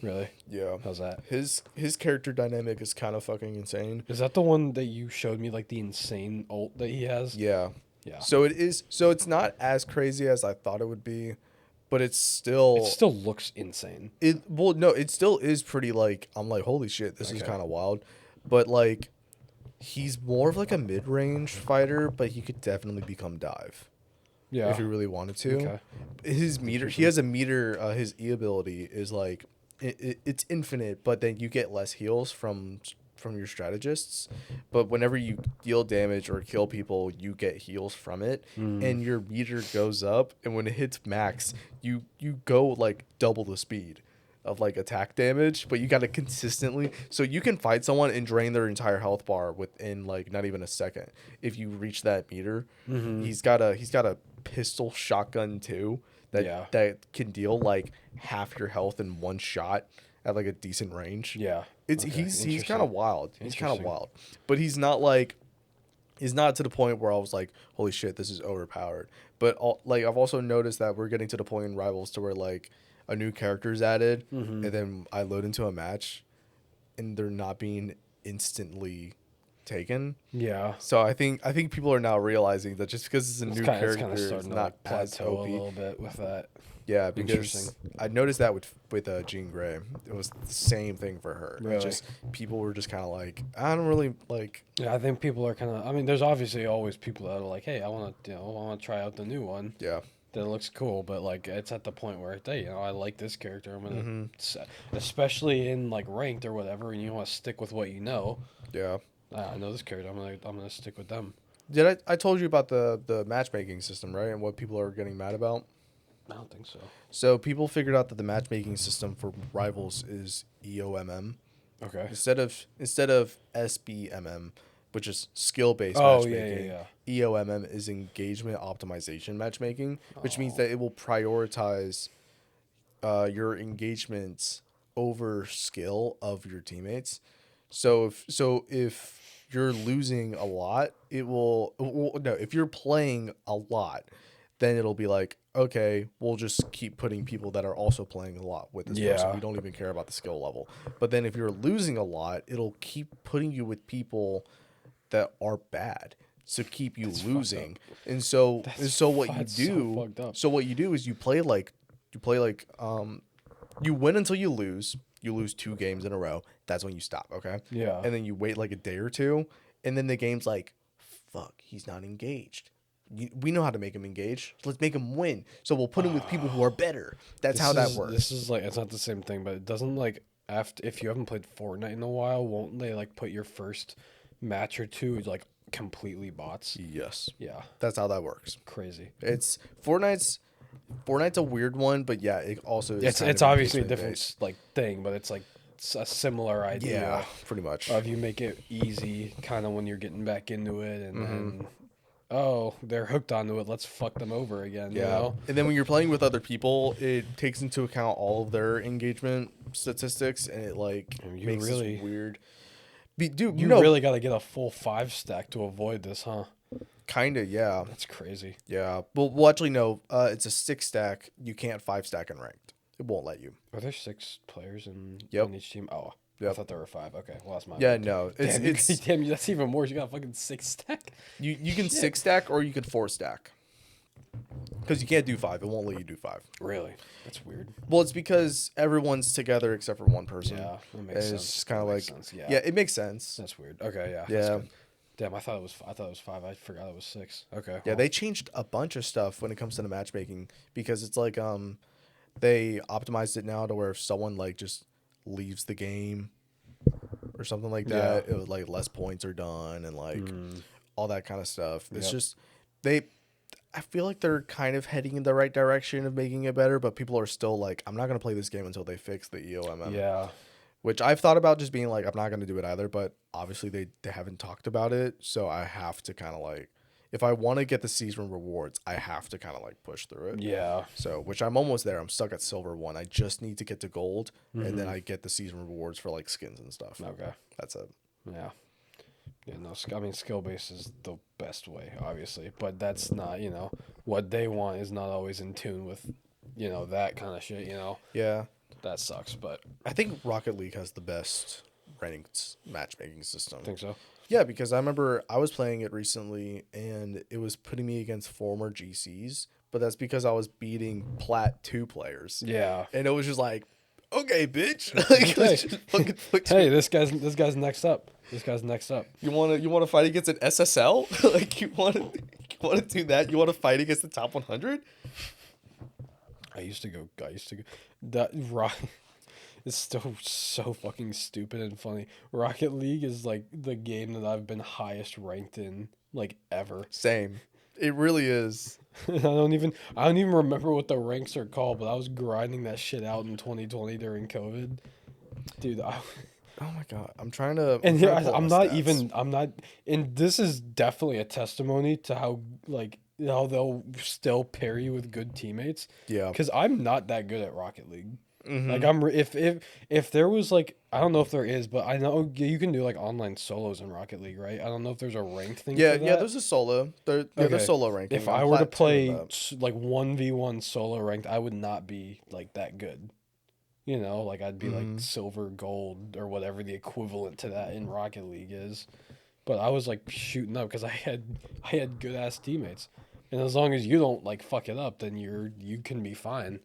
Really? Yeah. How's that? His character dynamic is kind of fucking insane. Is that the one that you showed me, like the insane ult that he has? Yeah. Yeah. So it is. So it's not as crazy as I thought it would be, but it's still. It still looks insane. Well, no, it still is pretty like I'm like holy shit, this is Okay. kind of wild, but like he's more of like a mid-range fighter, but he could definitely become dive Yeah. if he really wanted to. Okay. His meter, he has a meter. His E ability is like it's infinite, but then you get less heals from your strategists, but whenever you deal damage or kill people, you get heals from it, and your meter goes up, and when it hits max, you go like double the speed of like attack damage, but you got to consistently, so you can fight someone and drain their entire health bar within like not even a second if you reach that meter. He's got a pistol shotgun too that can deal like half your health in one shot at like a decent range. Yeah. It's Okay, he's kind interesting. of wild. He's kind of Interesting. wild, but he's not to the point where I was like, holy shit, this is overpowered. But like I've also noticed that we're getting to the point in Rivals to where like a new character's added, and then I load into a match, and they're not being instantly taken. Yeah. So I think people are now realizing that just because it's a new character, kind of it's starting to not like as plateau a OP. little bit with that. Yeah, because Interesting. I noticed that with Jean Grey, it was the same thing for her. Really? Just people were just kind of like, I don't really like. Yeah, I think people are kind of. I mean, there's obviously always people that are like, "Hey, I want to try out the new one. Yeah, That looks cool." But like, it's at the point where, hey, I like this character. I'm gonna, Mm-hmm. especially in like ranked or whatever, and you want to stick with what you know. yeah. I know this character. I'm gonna stick with them. Did I told you about the matchmaking system, right? And what people are getting mad about. I don't think so. So people figured out that the matchmaking system for Rivals is EOMM Okay. instead of SBMM, which is skill based Oh, yeah, matchmaking. yeah, EOMM is engagement optimization matchmaking, which means that it will prioritize your engagements over skill of your teammates. So if you're losing a lot, it will no, if you're playing a lot, then it'll be like, okay, we'll just keep putting people that are also playing a lot with this person. Yeah. We don't even care about the skill level. But then if you're losing a lot, it'll keep putting you with people that are bad to keep you losing. And so what that's so fucked up. so what you do is you play like you win until you lose. You lose 2 games in a row. That's when you stop, okay? Yeah. And then you wait like a day or two, and then the game's like, fuck, he's not engaged. we know how to make them engage. Let's make them win. So we'll put them with people who are better. That's how that works. This is like, it's not the same thing, but it doesn't like after if you haven't played Fortnite in a while, won't they like put your first match or two like completely bots? Yes, Yeah, that's how that works. crazy. It's Fortnite's a weird one, but yeah, it also is It's obviously a different like thing, but it's like a similar idea. Yeah, pretty much. Of you make it easy, kind of when you're getting back into it, and then oh, they're hooked onto it. Let's fuck them over again. Yeah, You know? and then when you're playing with other people, it takes into account all of their engagement statistics, and it like You makes really- this weird. Dude, You really got to get a full 5 stack to avoid this, huh? kind of, yeah, That's crazy. yeah. Well, actually, no. It's a 6 stack. You can't 5 stack in ranked. It won't let you. Are there 6 players in Yep. on each team? Oh, I Yep. thought there were 5. Okay, well that's my Yeah, bad. no. Damn, It's damn, that's even more. You got a fucking 6 stack. you can 6 stack or you could 4 stack. Because you can't do 5. It won't let you do 5. Really? That's weird. Well, it's because everyone's together except for one person. Yeah, that And makes sense. it's just kind of That like makes sense, yeah, it makes sense. That's weird. Okay, yeah. Yeah. That's good. Damn, I thought it was 5. I forgot it was 6. Okay. Yeah, well, they changed a bunch of stuff when it comes to the matchmaking because it's like they optimized it now to where if someone like just leaves the game or something like that, it was like less points are done and like all that kind of stuff. It's Yep. just I feel like they're kind of heading in the right direction of making it better, but people are still like, I'm not gonna play this game until they fix the EOMM. Yeah. Which I've thought about just being like, I'm not gonna do it either, but obviously they haven't talked about it, so I have to kind of like, if I want to get the season rewards, I have to kind of like push through it. Yeah. So, which I'm almost there. I'm stuck at silver 1. I just need to get to gold, and then I get the season rewards for like skins and stuff. Okay. That's it. Yeah. Yeah, no, I mean, skill base is the best way, obviously, but that's not, what they want is not always in tune with, that kind of shit, Yeah, that sucks, but I think Rocket League has the best ranked matchmaking system. I think so. Yeah, because I remember I was playing it recently, and it was putting me against former GCs, but that's because I was beating Plat 2 players. Yeah. And it was just like, okay, bitch. Like, let's just fucking put you- Hey, this guy's next up. This guy's next up. You wanna fight against an SSL? Like you wanna do that? You wanna fight against the top 100? I used to go. That rock. It's still so fucking stupid and funny. Rocket League is like the game that I've been highest ranked in like ever. Same. It really is. I don't even remember what the ranks are called, but I was grinding that shit out in 2020 during COVID. Dude, Oh my god. I'm trying to and here pull up I'm my not stats. even and this is definitely a testimony to how how they'll still pair you with good teammates. Yeah. Because I'm not that good at Rocket League. Mhm. Like if there was like, I don't know if there is, but I know you can do like online solos in Rocket League, right? I don't know if there's a ranked thing. Yeah, for that. yeah, there's a solo. There's Okay. solo ranking. If I'm I were to plat 2 play of that. like 1v1 solo ranked, I would not be like that good. Like I'd be like silver, gold, or whatever the equivalent to that in Rocket League is. But I was like shooting up because I had good ass teammates, and as long as you don't like fuck it up, then you can be fine.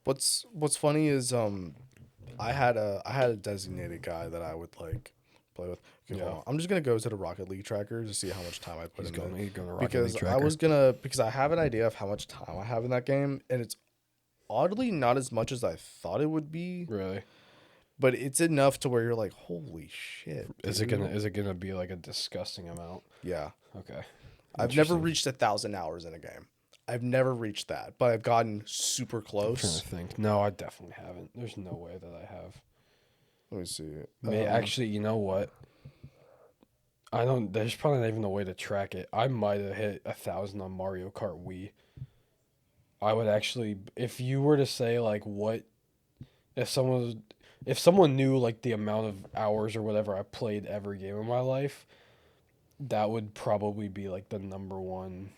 What's funny is I had a designated guy that I would like play with. Okay, hold Yeah. on. I'm just gonna go to the Rocket League tracker to see how much time I put He's in going it. to Rocket Because League I tracker. was because I have an idea of how much time I have in that game, and it's oddly not as much as I thought it would be, Really. but it's enough to where you're like, holy shit. Is it dude." gonna be like a disgusting amount? Yeah. Okay. I've never Interesting. reached 1,000 hours in a game. I've never reached that, but I've gotten super I'm trying close. to think. No, I definitely haven't. There's no way that I have. Let me see. Actually, you know what? I don't. There's probably not even a way to track it. I might have hit 1,000 on Mario Kart Wii. I would actually, if you were to say like what, if someone knew like the amount of hours or whatever I played every game in my life, that would probably be like the number one.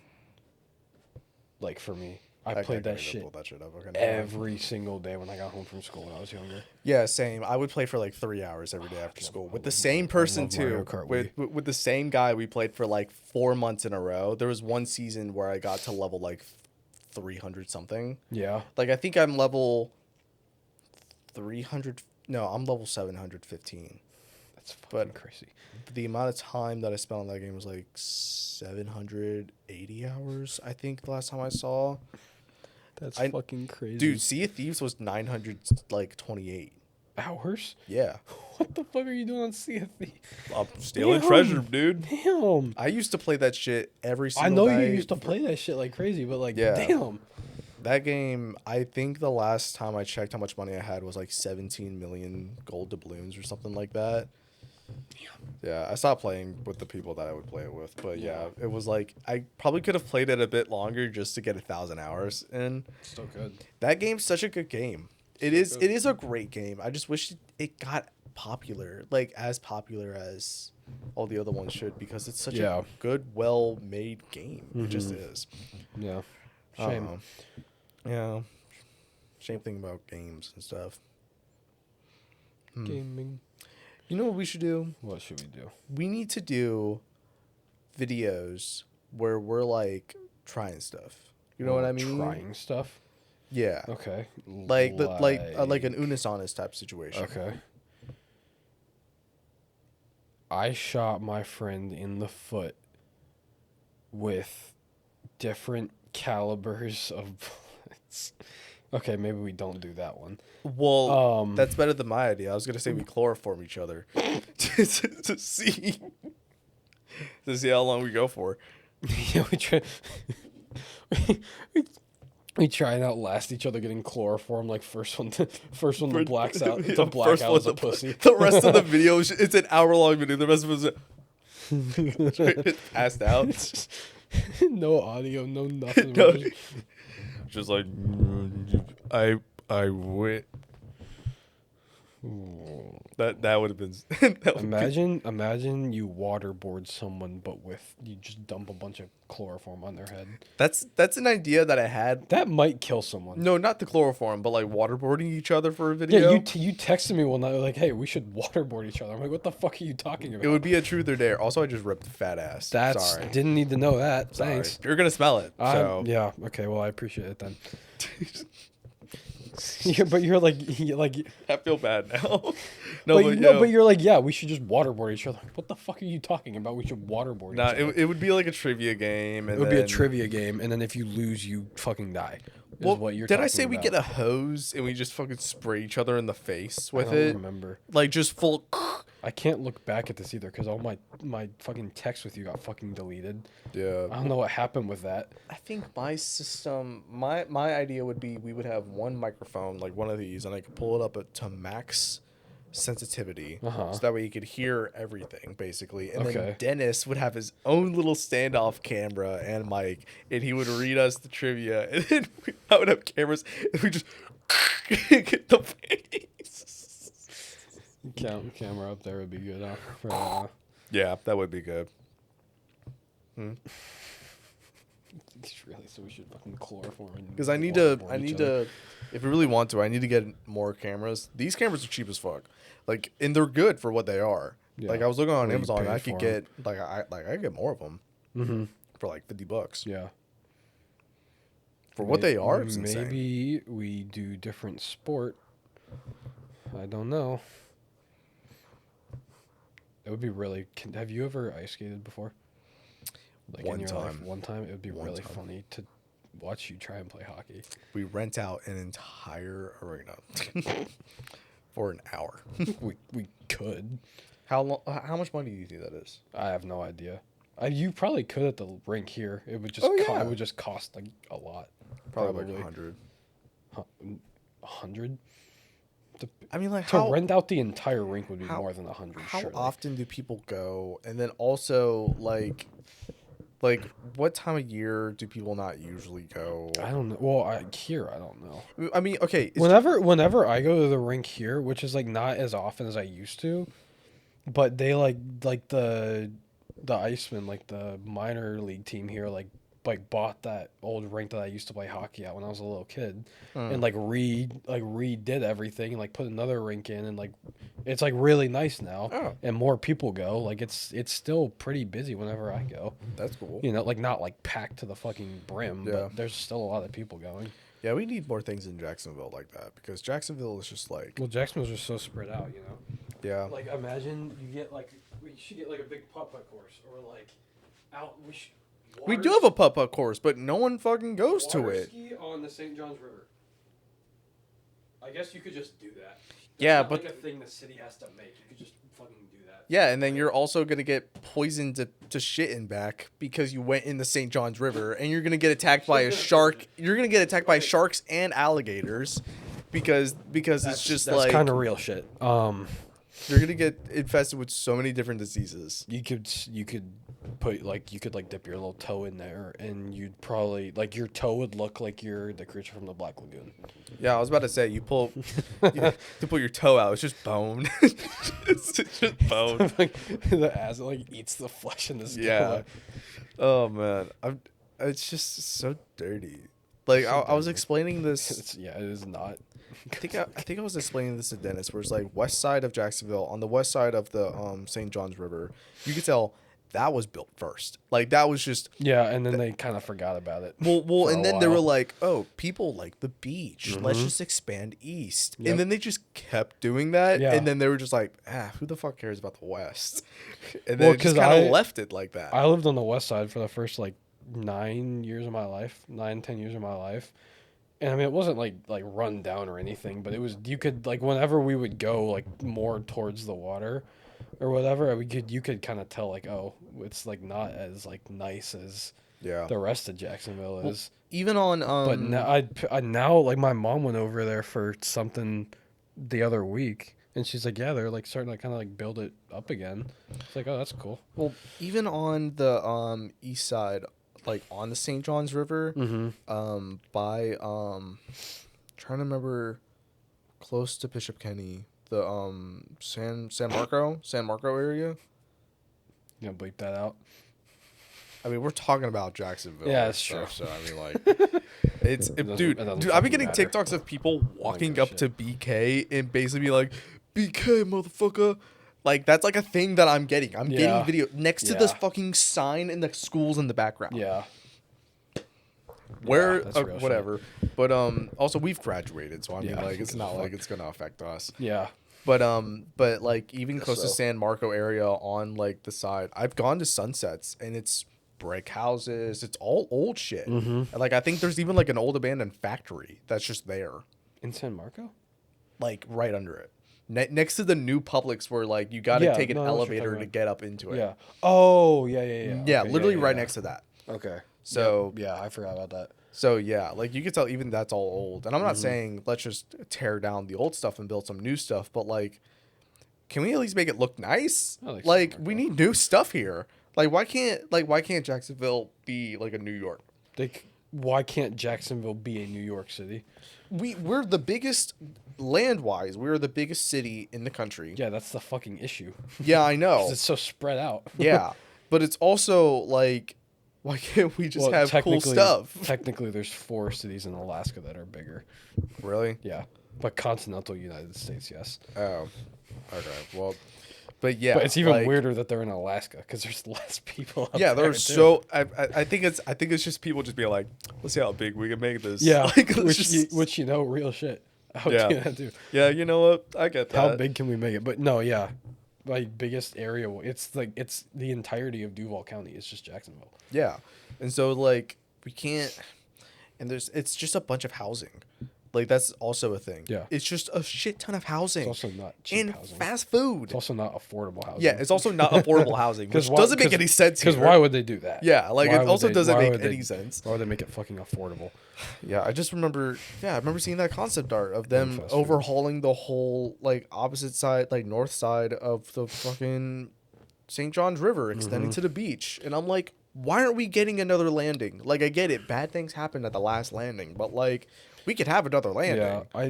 Like for me, I played that shit Pull that shit up. Okay, every single day when I got home from school when I was younger. Yeah, same. I would play for like 3 hours every day after school with the same person Mario too. Kart With the same guy, we played for like 4 months in a row. There was one season where I got to level like 300 something. Yeah. Like I think I'm level 300. No, I'm level 715. It's fucking crazy. The amount of time that I spent on that game was like 780 hours, I think, the last time I saw. That's fucking crazy. Dude, Sea of Thieves was 928 hours? Yeah. What the fuck are you doing on Sea of Thieves? I'm stealing treasure, dude. Damn. I used to play that shit every single I know night. you used to play that shit like crazy, but like, Yeah. damn. That game, I think the last time I checked how much money I had was like 17 million gold doubloons or something like that. Yeah, I stopped playing with the people that I would play it with, but yeah, it was like I probably could have played it a bit longer just to get 1,000 hours in. Still good. That game's such a good game. It is a great game. I just wish it got popular, like as popular as all the other ones should, because it's such a good, well-made game. It just is. Yeah. Shame. Yeah. Shame thing about games and stuff. Gaming. You know what we should do? What should we do? We need to do videos where we're like trying stuff. You know what I mean? Trying stuff? Yeah. Okay. Like an Unis Honest type situation. Okay. I shot my friend in the foot with different calibers of bullets. Okay, maybe we don't do that one. Well, that's better than my idea. I was gonna say we chloroform each other to see how long we go for. Yeah, we try. We try and outlast each other getting chloroform. Like first one that blacks out. The black out is a pussy. The rest of the video, it's an hour-long video. The rest of it is passed out. No audio, no nothing. No. Just like I went. That would have been. Imagine you waterboard someone, but you just dump a bunch of chloroform on their head. That's an idea that I had. That might kill someone. No, not the chloroform, but like waterboarding each other for a video. Yeah, you texted me one night like, "Hey, we should waterboard each other." I'm like, "What the fuck are you talking about?" It would be a truth or dare. Also, I just ripped a fat ass. Sorry. Didn't need to know that. Sorry. Thanks. You're gonna smell it. So yeah. Okay. Well, I appreciate it then. But you're like I feel bad now. But you're like, yeah, we should just waterboard each other. What the fuck are you talking about? We should waterboard each other. It would be like a trivia game. And it would be a trivia game, and then if you lose, you fucking die. Well, did I say we get a hose and we just fucking spray each other in the face with it? I don't remember. Like just full. I can't look back at this either because all my fucking texts with you got fucking deleted. Yeah. I don't know what happened with that. I think my system, my idea would be we would have one microphone, like one of these, and I could pull it up to max sensitivity, so that way you could hear everything basically. And then Dennis would have his own little standoff camera and mic, and he would read us the trivia, and then I would have cameras, and we just get the face. Camera up there would be good. Yeah, that would be good. Really, so we should fucking chloroform. Because I need to, if we really want to, I need to get more cameras. These cameras are cheap as fuck, like, and they're good for what they are. Yeah. Like I was looking on Amazon, I could get I could get more of them for like $50. Yeah. For what they are, it's maybe insane. We do different sport. I don't know. It would be really. Have you ever ice skated before? Like one time. One time, it would be really funny to watch you try and play hockey. We rent out an entire arena for an hour. we could. How long? How much money do you think that is? I have no idea. You probably could at the rink here. It would just it would just cost like a lot. Probably like 100. 100. I mean, like to rent out the entire rink would be more than 100. How surely. often do people go? And then also like what time of year do people not usually go? I don't know. Well, I don't know. I mean, okay. Whenever I go to the rink here, which is like not as often as I used to, but they like the Icemen, like the minor league team here, like bought that old rink that I used to play hockey at when I was a little kid, and redid everything and like put another rink in, and like it's like really nice now, and more people go. Like it's still pretty busy whenever I go. That's cool. You know, like not like packed to the fucking brim, but there's still a lot of people going. Yeah, we need more things in Jacksonville like that, because Jacksonville is just like... Well, Jacksonville's just so spread out, you know? Yeah. Like, imagine you get like we should get like a big putt-putt course, or like out we should. We do have a putt-putt course, but no one fucking goes to Water it. ski on the St. Johns River. I guess you could just do that. That's Yeah, not but like a thing the city has to make. You could just fucking do that. yeah, and then you're also gonna get poisoned to shit in back because you went in the St. Johns River, and you're gonna get attacked by a shark. You're gonna get attacked by sharks and alligators, because it's just that's like kind of real shit. you're gonna get infested with so many different diseases. You could put like dip your little toe in there, and you'd probably like your toe would look like you're the creature from the Black Lagoon. Yeah, I was about to say you pull your toe out, it's just bone. It's just bone. Like the acid like eats the flesh in this. Yeah. Oh man, it's just so dirty. Like I was explaining this. It is not. I think I was explaining this to Dennis, where it's like west side of Jacksonville, on the west side of the St. Johns River. You could tell that was built first. Like that was just And then they kind of forgot about it. well, and then they were like, "Oh, people like the beach. Let's Mm-hmm. just expand east." Yep. And then they just kept doing that, Yeah. and then they were just like, "Who the fuck cares about the west?" And then it just kind of left it like that. I lived on the west side for the first like 10 years of my life. And I mean, it wasn't like run down or anything, but it was, you could like, whenever we would go like more towards the water or whatever, you could kind of tell like, oh, it's like not as like nice as Yeah. the rest of Jacksonville is. Even on But now like my mom went over there for something the other week, and she's like, yeah, they're like starting to kind of like build it up again. It's like, oh, that's cool. well, even on the east side, like on the St. Johns River, by trying to remember, close to Bishop Kenny, the San Marco area. You gonna bleep that out? I mean, we're talking about Jacksonville. Yeah, and that's true. So I mean, like, dude, I've been fucking getting matter. TikToks of people walking give a up to BK and basically be like, "BK, motherfucker." Like that's like a thing that I'm getting. I'm Yeah. getting video next to this Yeah. fucking sign in the schools in the background. Yeah. Where that's real shit. whatever. But also we've graduated, so I mean Yeah, like it's who not gives a like fuck? it's gonna affect us. Yeah. But like even close to so. San Marco area on like the side, I've gone to Sunsets and it's brick houses. It's all old shit. And like I think there's even like an old abandoned factory that's just there, In San Marco? like right under it, next to the new Publix where like you got to Yeah, take an no, I know what you're elevator talking to get up into it. Yeah. Oh, yeah. Yeah, Okay, literally right yeah. next to that. Okay. So Yeah, I forgot about that. So yeah, like you could tell even that's all old. And I'm not saying let's just tear down the old stuff and build some new stuff, but like can we at least make it look nice? I like Like San we Marco. need new stuff here. Like why can't Jacksonville be like a New York? Why can't Jacksonville be a New York City? We're the biggest land-wise. We're the biggest city in the country. Yeah, that's the fucking issue. Yeah, I know. 'Cause it's so spread out. Yeah. But it's also like why can't we just have cool stuff? Technically, there's 4 cities in Alaska that are bigger. Really? Yeah. But continental United States, yes. Oh. Okay. Well, but yeah. But it's even like, weirder that they're in Alaska because there's less people up yeah, there. there's too. so I think it's just people just being like, let's see how big we can make this. Yeah, like, let's which you know, real shit. I would Yeah. do that too. yeah, you know what? I get that. How big can we make it? But no, yeah, like biggest area. It's like it's the entirety of Duval County. It's just Jacksonville. Yeah, and so like we can't, and it's just a bunch of housing. Like that's also a thing. Yeah. It's just a shit ton of housing. It's also not cheap and housing. fast food. It's also not affordable housing. Yeah, it's also not affordable housing, which why- doesn't make any sense. Because here. why would they do that? Yeah, like Why it would also they- doesn't why make would any they- sense. Why would they make it fucking affordable? Yeah, I just remember. Yeah, I remember seeing that concept art of them fast food. overhauling the whole like opposite side, like north side of the fucking St. John's River, extending to the beach, and I'm like, why aren't we getting another landing? Like, I get it, bad things happened at the last landing, but like, we could have another landing. Yeah,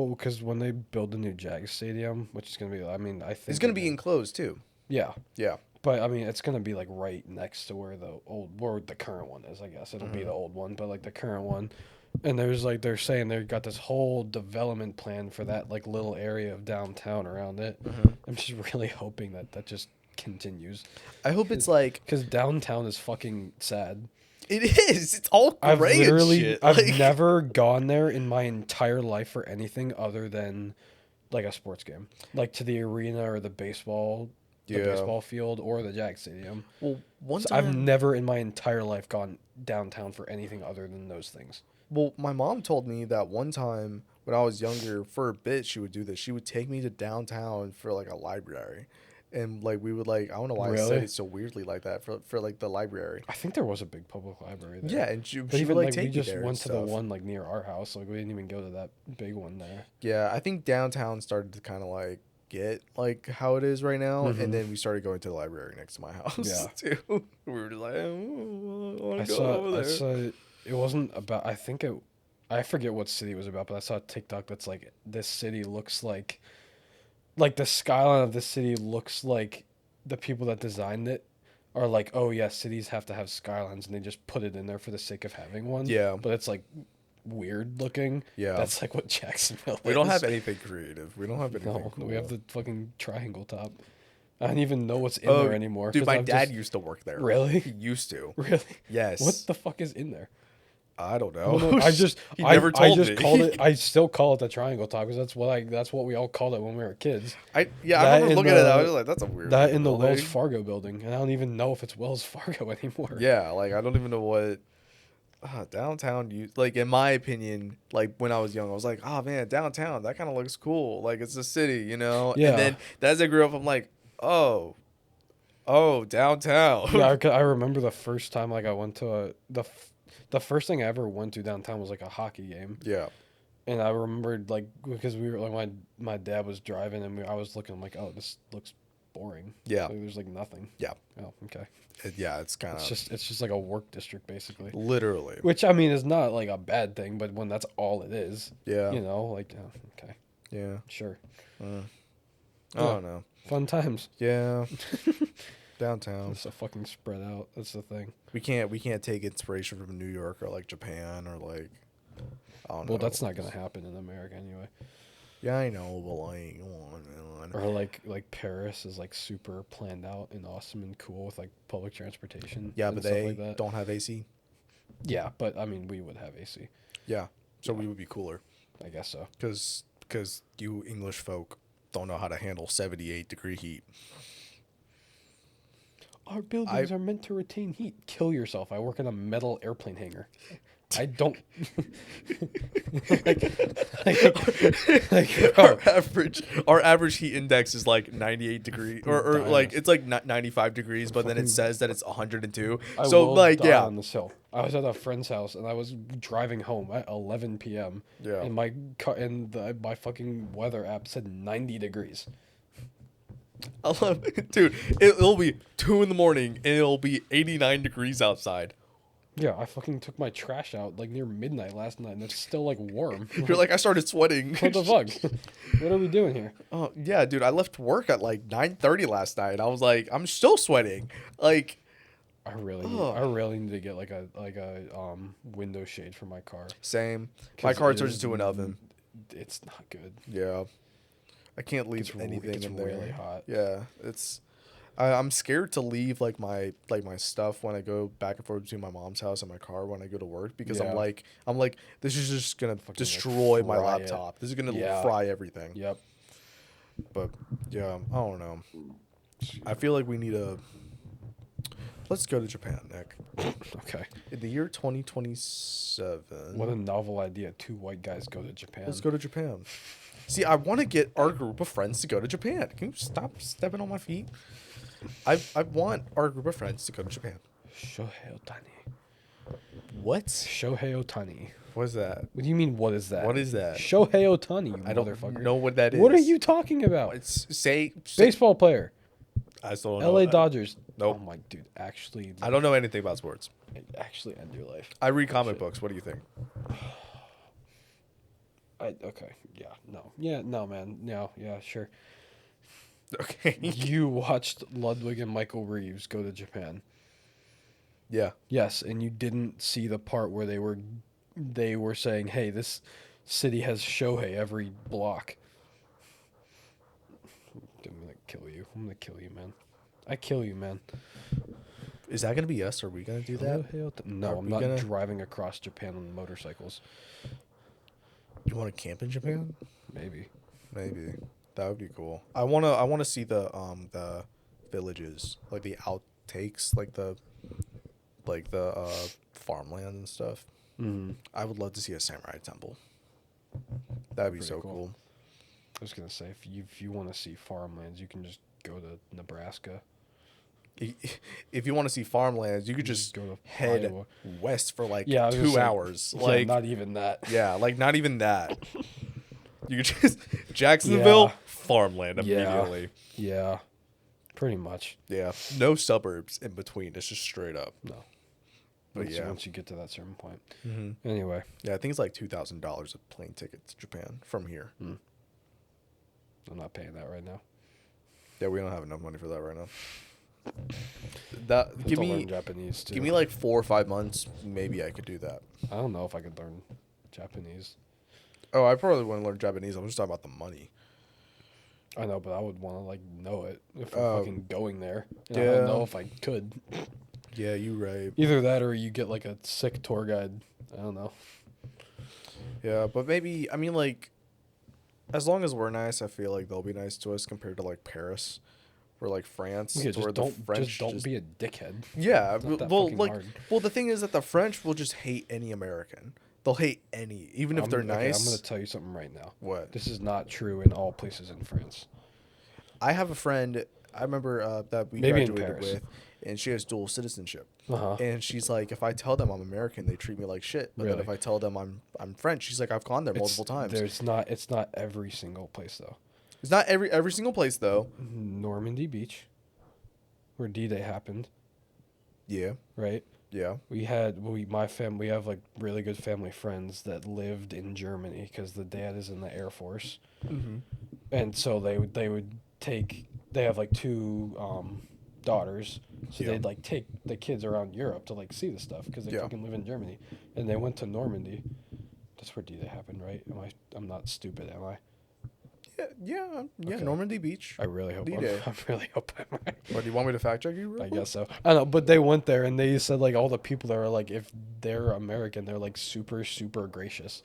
because when they build the new Jags Stadium, which is gonna be, I mean, I think It's gonna they're be enclosed too. Yeah, Yeah. but I mean, it's gonna be like right next to where the current one is. I guess it'll be the old one, but like the current one. And there's like they're saying they've got this whole development plan for that like little area of downtown around it. I'm just really hoping that just continues I hope it's like because downtown is fucking sad. it is. It's all I've gray and literally shit. I've like, never gone there in my entire life for anything other than like a sports game, like to the arena or the Yeah. baseball field or the Jag Stadium. Well, one So I've time, never in my entire life gone downtown for anything other than those things. well, my mom told me that one time when I was younger, for a bit, she would do this. She would take me to downtown for like a library. And like we would like I don't know why I said Really? it so weirdly like that for like the library. I think there was a big public library there. Yeah, and she But would even like like we take me just there and went to the stuff. one like near our house. Like we didn't even go to that big one there. Yeah, I think downtown started to kind of like get like how it is right now, Mhm. and then we started going to the library next to my house Yeah. too. We were just like, oh, I want I to go saw over I there. saw it wasn't about I forget what city it was about, but I saw a TikTok that's like this city looks like the skyline of this city looks like the people that designed it are like, oh yeah, cities have to have skylines, and they just put it in there for the sake of having one. Yeah. But it's like weird looking. Yeah. That's like what Jacksonville We is. don't have anything creative. We don't have anything No, cool. we have the fucking triangle top. I don't even know what's in Oh, there anymore. dude, 'cause my I've dad just- used to work there. Really? He used to. Really? Yes. What the fuck is in there? I don't Oh, know. no, I just he I, never told I just me. called it. I still call it the triangle top because that's what we all called it when we were kids. I That remember in looking at that. I the- was like, that's a weird. That in the building. Wells Fargo building, and I don't even know if it's Wells Fargo anymore. Yeah, like I don't even know what downtown. Like in my opinion, like when I was young, I was like, oh man, downtown. That kind of looks cool. Like it's a city, you know. Yeah. And then as I grew up, I'm like, oh, downtown. Yeah, I remember the first time like I went to the first thing I ever went to downtown was like a hockey game, Yeah. and I remembered like because we were like my dad was driving and I was looking I'm like, oh, this looks boring. Yeah. Like, there's like nothing. Yeah. Oh, okay. Yeah. It's kind of It's just like a work district basically. literally. Which I mean is not like a bad thing, but when that's all it is, Yeah. you know, like okay, Yeah. sure, I Yeah. don't know. fun times. Yeah. Downtown. It's a fucking spread out. That's the thing. We can't take inspiration from New York or like Japan or like I don't know. Well, that's not gonna happen in America anyway. Yeah, I know, but like come on. Or like Paris is like super planned out and awesome and cool with like public transportation. Yeah, and but stuff they like that. don't have AC. Yeah, but I mean we would have AC. Yeah. So Yeah. we would be cooler I guess so. cuz you English folk don't know how to handle 78-degree heat. Our buildings are meant to retain heat. Kill yourself. I work in a metal airplane hangar. I don't. like, our average heat index is like 98 degrees or like it's like 95 degrees, but then it Fucking- says that it's 102. I So will like die yeah. on this hill. I was at a friend's house and I was driving home at 11 p.m. Yeah. And my fucking weather app said 90 degrees. I love it. Dude, it'll be 2 in the morning and it'll be 89 degrees outside. Yeah, I fucking took my trash out like near midnight last night and it's still like warm. You're like I started sweating. What the fuck? What are we doing here? Oh, yeah, dude, I left work at like 9:30 last night. I was like I'm still sweating. Like I really need to get like a window shade for my car. same. My 'Cause car it turns is into an oven. It's not good. Yeah. I can't leave It anything gets in there. really hot. Yeah, I'm scared to leave like my stuff when I go back and forth between my mom's house and my car when I go to work because Yeah. I'm like this is just gonna like, destroy my fry it. laptop. This is gonna Yeah. fry everything. Yep. But yeah, I don't know. I feel like we need a. Let's go to Japan, Nick. Okay. In the year 2027. What a novel idea. 2 white guys go to Japan. Let's go to Japan. See, I want to get our group of friends to go to Japan. Can you stop stepping on my feet? I want our group of friends to go to Japan. Shohei Ohtani. What? Shohei Ohtani. What is that? What do you mean, what is that? What is that? Shohei Ohtani, you I don't motherfucker. know what that is. What are you talking about? It's say Baseball player. I still don't know. LA Dodgers. Nope. Oh my dude, actually. I don't know anything about sports. Actually end your life. I read comic Shit. books. What do you think? Okay. Yeah. No. Yeah. No, man. No. Yeah. Sure. Okay. You watched Ludwig and Michael Reeves go to Japan. Yeah. Yes, and you didn't see the part where they were saying, "Hey, this city has Shohei every block." I'm gonna kill you. I'm gonna kill you, man. I kill you, man. Is that gonna be us? Are we gonna do that? No, Are I'm we not gonna- driving across Japan on motorcycles. You want to camp in Japan? Maybe. Maybe that would be cool. I wanna see the villages, like the outtakes, like the farmland and stuff. Mm. I would love to see a samurai temple. That'd be Pretty so cool. cool. I was gonna say if you want to see farmlands, you can just go to Nebraska. If you want to see farmlands, you could just go to head Iowa. west for like Yeah, I was gonna 2 say, hours. Yeah, Like not even that. yeah, like not even that. You could just Jacksonville Yeah. farmland Yeah. immediately. Yeah, pretty much. Yeah, no suburbs in between. It's just straight up. No. But Once, yeah. once you get to that certain point. Mm-hmm. Anyway, Yeah, I think it's like $2,000 a plane ticket to Japan from here. I'm not paying that right now. Yeah, we don't have enough money for that right now. That I have give to learn me Japanese too. give me like 4 or 5 months, maybe I could do that. I don't know if I could learn Japanese. Oh, I probably want to learn Japanese. I'm just talking about the money. I know, but I would want to like know it if I'm Oh. fucking going there. And I Yeah. don't know if I could. Yeah, you right. Either that or you get like a sick tour guide. I don't know. Yeah, but maybe I mean like, as long as we're nice, I feel like they'll be nice to us compared to like Paris, or like France, Yeah, where just the don't French just don't be a dickhead. Yeah, It's not that well, fucking like, hard. well, the thing is that the French will just hate any American. They'll hate any, even if they're Okay, nice. I'm gonna tell you something right now. What? This is not true in all places in France. I have a friend. I remember that we Maybe in graduated Paris. with, and she has dual citizenship. Uh-huh. And she's like, if I tell them I'm American, they treat me like shit. But then Really? if I tell them I'm French, she's like, I've gone there multiple times. It's not every single place though. It's not every single place though. Normandy Beach, where D-Day happened, Yeah, right? yeah. We have like really good family friends that lived in Germany because the dad is in the Air Force, Mm-hmm. and so they have like two daughters, so Yeah. they'd like take the kids around Europe to like see the stuff because they Yeah. fucking live in Germany, and they went to Normandy. That's where D-Day happened, right? I'm not stupid, am I? Yeah. Okay. Normandy Beach. I really hope D-Day. I really hope I'm right. What, do you want me to fact check you? Real I quick? guess so. I don't know, but they went there and they said like all the people there are like if they're American, they're like super super gracious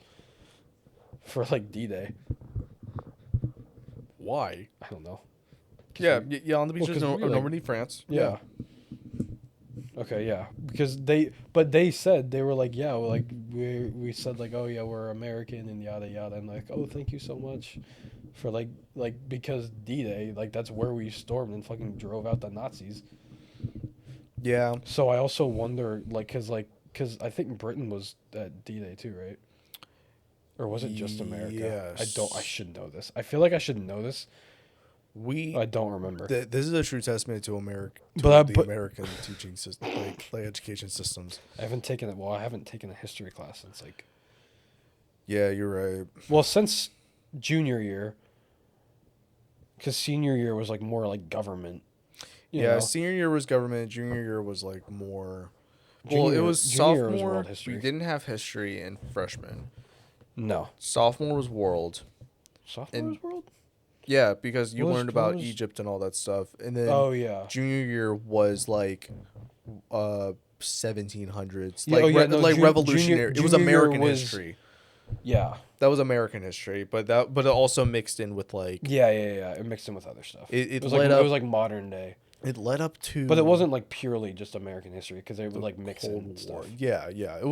for like D-Day. Why? I don't know. Yeah, on the beaches 'cause of we, like- Normandy, France. Yeah. Okay, yeah, because they said they were like, yeah, well, like we said like, oh yeah, we're American and yada yada, and like, oh, thank you so much for like because D-Day, like that's where we stormed and fucking drove out the Nazis. Yeah. So I also wonder, cause I think Britain was at D-Day too, right? Or was it just America? I Yes. should know this. I feel like I should know this. We I don't remember. this is a true testament to America, But American teaching system, like education systems. I haven't taken it. Well, I haven't taken a history class since like. Yeah, you're right. Well, since junior year. Because senior year was like more like government. You Yeah, know? senior year was government. Junior year was like more. Well, Junior- it was junior year was sophomore. world history. We didn't have history in freshman. No. Sophomore was world. Sophomore's world. Yeah, because you What was- learned about what was- Egypt and all that stuff, and then Oh yeah. junior year was like 1700s, Yeah, like oh, yeah, no, revolutionary. It was junior year American was- history. Yeah. That was American history, but it also mixed in with like Yeah. It mixed in with other stuff. It was led like up- it was like modern day. it led up to. But it wasn't like purely just American history because they would the like mix in Cold and War. stuff. Yeah. It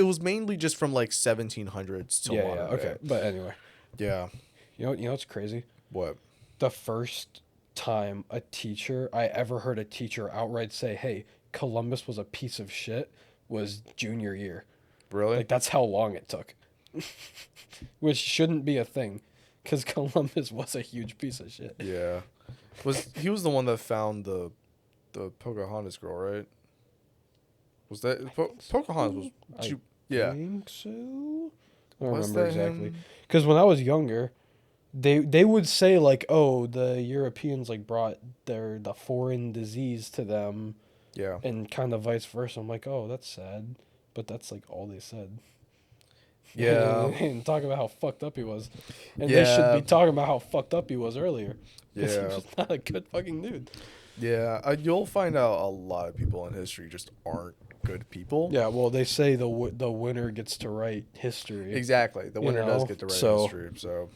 was mainly just from like 1700s to Yeah, modern okay. day. But anyway, Yeah. you know what's crazy? What? The first time I ever heard a teacher outright say, "Hey, Columbus was a piece of shit," was junior year. Really? Like that's how long it took. Which shouldn't be a thing, because Columbus was a huge piece of shit. Yeah. He was the one that found the Pocahontas girl, right? Was that Pocahontas was? Yeah. I think so. I don't Was remember that exactly. him? Because when I was younger, they would say like, "Oh, the Europeans like brought the foreign disease to them," Yeah. and kind of vice versa. I'm like, "Oh, that's sad," but that's like all they said. Yeah. And talk about how fucked up he was, and they should Yeah. be talking about how fucked up he was earlier. 'Cause Yeah. he's just not a good fucking dude. Yeah. You'll find out a lot of people in history just aren't good people. Yeah, well, they say the winner gets to write history. Exactly. The You winner does know, get to write so- history. So.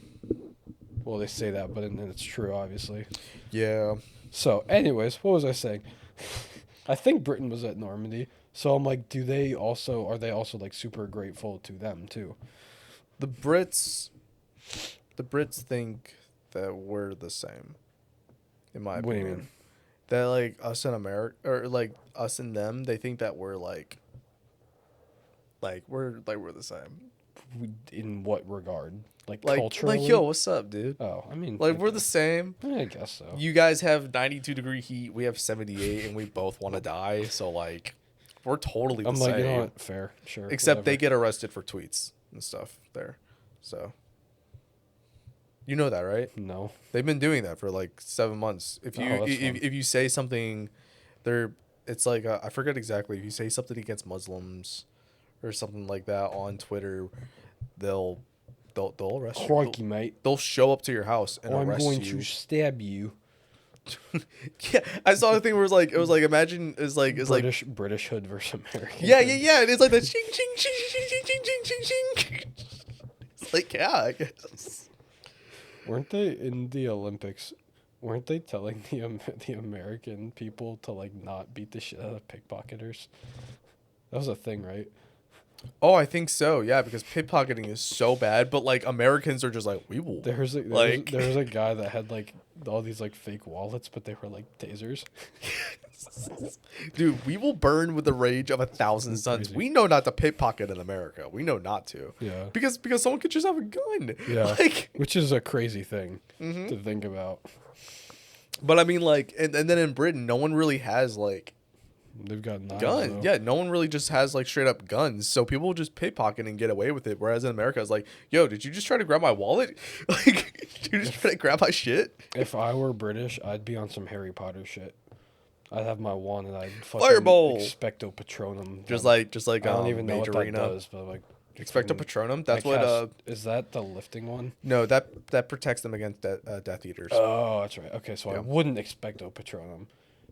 Well, Well, they say that, but then it's true, obviously. Yeah. So, anyways, what was I saying? I think Britain was at Normandy. So I'm like, are they also like super grateful to them too? The Brits think that we're the same, in my What do you opinion. mean? That like us in America, or like us and them, they think that we're we're the same. In what regard? Like Like culturally? yo, what's up, dude? Oh, I mean, Like I we're the guess. same. I guess so. You guys have 92-degree heat. We have 78, and we both want to die. So like, we're totally the I'm like, same. you know what? Fair, sure. Except they whatever. get arrested for tweets and stuff there. So you know that, right? No. They've been doing that for like 7 months. If you Oh, that's fun. if you say something, it's like I forget exactly. If you say something against Muslims or something like that on Twitter, they'll arrest you. Crikey, mate. They'll show up to your house and I'm arrest going you. to stab you. Yeah, I saw the thing where it was like imagine it's like British hood versus American. yeah. And it's like that ching ching ching ching ching ching ching ching ching. It's like yeah, I guess. Weren't they in the Olympics? Weren't they telling the American people to like not beat the shit out of pickpocketers? That was a thing, right? Oh, I think so. Yeah, because pickpocketing is so bad, but like Americans are just like we will. There was a guy that had like all these like fake wallets, but they were like tasers. Dude, we will burn with the rage of 1,000 suns. Crazy. We know not to pickpocket in America. We know not to. Yeah. Because someone could just have a gun. Yeah. Like, Which is a crazy thing Mm-hmm. to think about. but I mean, like, and then in Britain, no one really has like They've got knives, guns. though. Yeah, no one really just has like straight up guns. So people will just pickpocket and get away with it. Whereas in America, it's like, yo, did you just try to grab my wallet? Like, did you just try to grab my shit? If I were British, I'd be on some Harry Potter shit. I'd have my wand and I'd fucking Fireball! Expecto Patronum. Just them. like I don't even know what that Majorina. does, but like Expecto Patronum. That's what. Is that the lifting one? No, that protects them against Death Eaters. Oh, that's right. Okay, so I Yeah. wouldn't Expecto Patronum,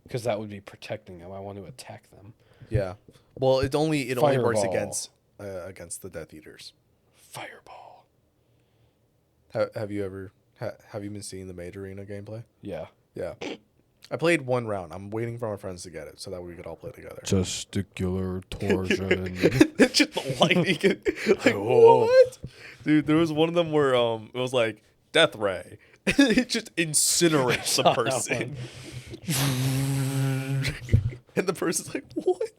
because that would be protecting them. I want to attack them. Yeah. Well, it only works Fireball. against the Death Eaters. Fireball. Have you ever have you been seeing the Majorina gameplay? Yeah. Yeah. I played one round. I'm waiting for my friends to get it so that we could all play together. Testicular torsion. It's just the lightning. Like, Whoa. what? Dude, there was one of them where it was like Death Ray. It just incinerates the saw that person. And the person's like, what?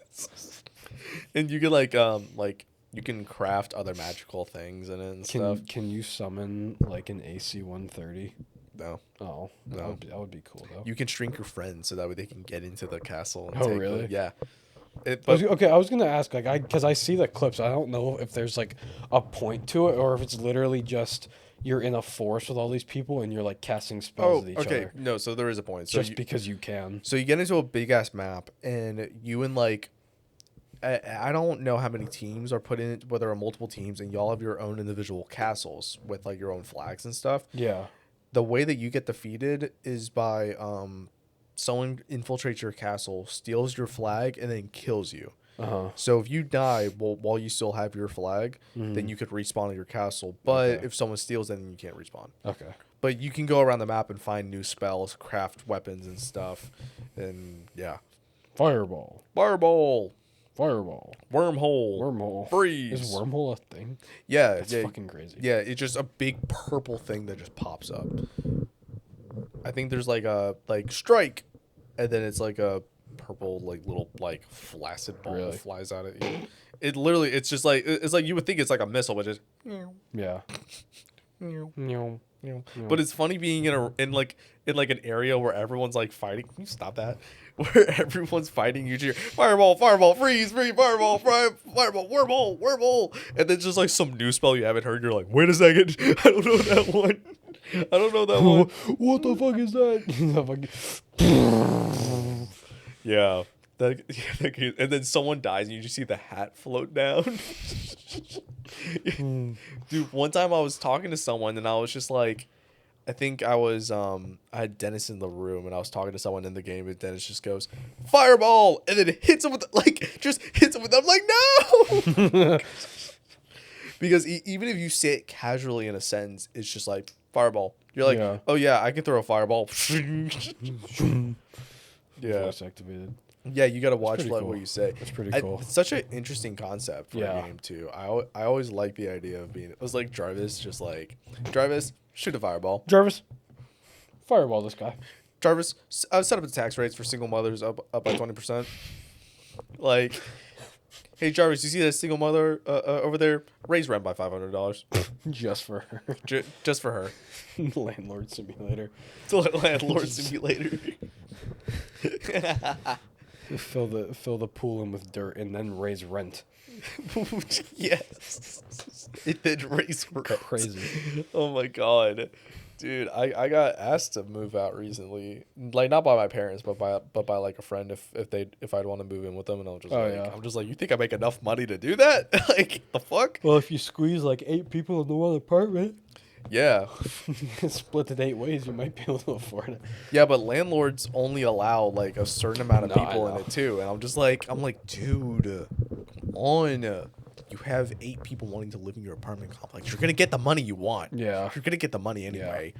And you can like you can craft other magical things in it and stuff. Can you summon like an AC 130? No. Oh, No. that would be cool though. You can shrink your friends so that way they can get into the castle. And Oh, take really? Yeah. I was gonna ask, like, because I see the clips. I don't know if there's like a point to it, or if it's literally just you're in a forest with all these people and you're like casting spells at each other. No, so there is a point. So Just because you can. So you get into a big ass map, and you and like, I don't know how many teams are put in it, whether there are multiple teams, and y'all have your own individual castles with like your own flags and stuff. Yeah. The way that you get defeated is by someone infiltrates your castle, steals your flag, and then kills you. Uh-huh. So if you die while you still have your flag, then you could respawn at your castle. But Okay. if someone steals, then you can't respawn. Okay. But you can go around the map and find new spells, craft weapons and stuff, and yeah. Fireball. Fireball, Fireball. wormhole, freeze. Is wormhole a thing? Yeah, That's yeah, fucking crazy. yeah. It's just a big purple thing that just pops up. I think there's like a strike, and then it's like a purple like little like flaccid ball Really? that flies out at you. It's just like it's like you would think it's like a missile, but just. Yeah. No. But it's funny being in an area where everyone's like fighting. Can you stop that? Where everyone's fighting you. Hear, fireball, freeze, fireball, fireball, wormhole, and then just like some new spell you haven't heard. You're like, wait a second, I don't know that one. I don't know that one. What the fuck is that? Yeah. And then someone dies and you just see the hat float down. Dude, one time I was talking to someone and I was just like, I think I had Dennis in the room and I was talking to someone in the game and Dennis just goes, fireball! And then it hits him with, I'm like, no! Because even if you say it casually in a sentence, it's just like, fireball, You're like, Yeah. oh yeah, I can throw a fireball. Yeah. Voice activated. Yeah, you gotta watch pretty like cool. what you say. That's pretty cool. It's such an interesting concept for Yeah. a game too. I always like the idea of being. It was like Jarvis, just like Jarvis, shoot a fireball. Jarvis, fireball this guy. Jarvis, set up the tax rates for single mothers up by 20%. Like, hey Jarvis, you see that single mother over there? Raise rent by $500 Just for her. just for her. Landlord simulator. To landlord simulator. Fill the pool in with dirt and then raise rent. Yes. It did raise rent. Crazy. Oh my god. Dude, I got asked to move out recently. Like not by my parents, but by like a friend if I'd want to move in with them, and I'm just like, you think I make enough money to do that? Like the fuck? Well, if you squeeze like 8 people into one apartment, Yeah. split it 8 ways, you might be able to afford it. Yeah, but landlords only allow like a certain amount of No, I people in know. it too, and I'm like, dude, come on. You have 8 people wanting to live in your apartment complex. You're gonna get the money you want. Yeah. You're gonna get the money anyway.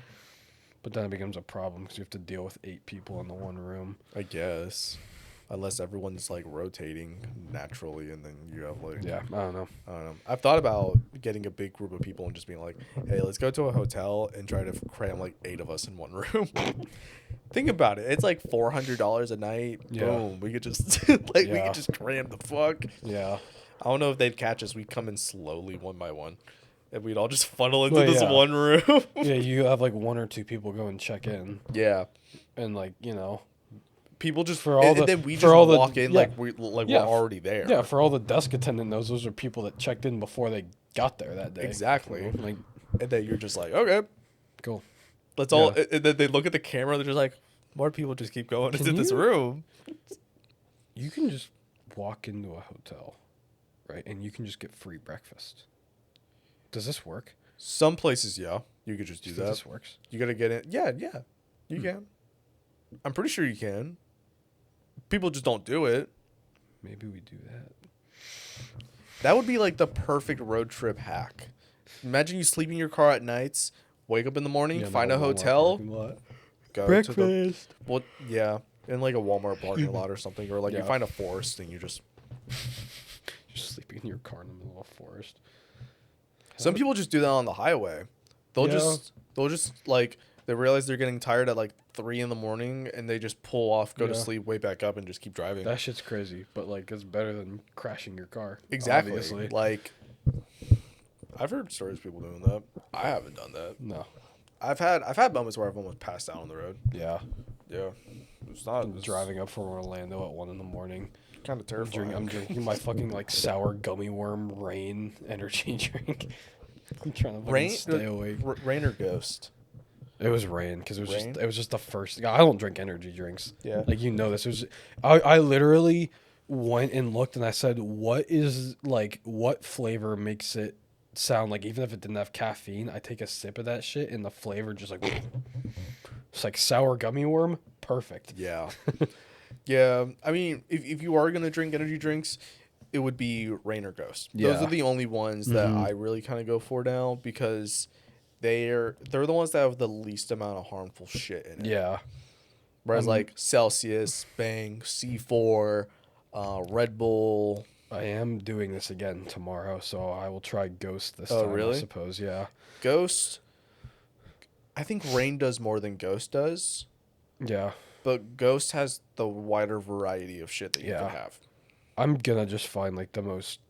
But then it becomes a problem because you have to deal with 8 people in the one room. I guess. Unless everyone's like rotating naturally, and then you have like Yeah, I don't know. I don't know. I've thought about getting a big group of people and just being like, hey, let's go to a hotel and try to cram like 8 of us in one room. Think about it. It's like $400 a night. Yeah. Boom. We could just we Yeah. could just cram the fuck. Yeah. I don't know if they'd catch us. We'd come in slowly one by one. And we'd all just funnel into Well, this yeah. one room. Yeah, you have like 1 or 2 people go and check in. Yeah. And like, you know. People just For all and the- then we for just all the- walk in yeah. like we're Yeah. already there. Yeah, for all the desk attendant knows, those are people that checked in before they got there that day. Exactly. You know, like, And then you're just like, okay. cool. Let's all Yeah. and then they look at the camera, they're just like, more people just keep going Can into this you- room. You can just walk into a hotel, right? And you can just get free breakfast. Does this work? Some places, yeah, you could just do you think that. this works? You gotta get in. Yeah, you can. I'm pretty sure you can. People just don't do it. Maybe we do that. That would be like the perfect road trip hack. Imagine you sleep in your car at nights, wake up in the morning, Yeah, find a no Walmart hotel, parking lot. go to the well, yeah, in like a Walmart parking lot or something, or like you Yeah. find a forest and you just. You're sleeping in your car in the middle of a forest. Some people just do that on the highway. They'll Yeah. just like they realize they're getting tired at like 3 in the morning and they just pull off, go to Yeah. sleep, wake back up, and just keep driving. That shit's crazy, but like it's better than crashing your car. Exactly. Obviously. Like, I've heard stories of people doing that. I haven't done that. No. I've had moments where I've almost passed out on the road. Yeah. Yeah, it's not I'm driving up from Orlando at 1 in the morning. kind of terrifying. I'm drinking my fucking like sour gummy worm rain energy drink. I'm trying to fucking Rain, stay awake. Rain or Ghost. It was rain because Rain? it was just the first. I don't drink energy drinks. Yeah. Like you know this. It was I literally went and looked and I said, what flavor makes it sound like even if it didn't have caffeine? I take a sip of that shit and the flavor just like it's like sour gummy worm. Perfect. Yeah, yeah. I mean, if you are gonna drink energy drinks, it would be Rain or Ghost. Those Yeah. are the only ones that I really kind of go for now because they're the ones that have the least amount of harmful shit in it. Yeah. Whereas like Celsius, Bang, C4, Red Bull. I am doing this again tomorrow, so I will try Ghost this Oh, time. really? I suppose. Yeah. Ghost, I think Rain does more than Ghost does, Yeah. but Ghost has the wider variety of shit that you Yeah. can have. I'm gonna just find like the most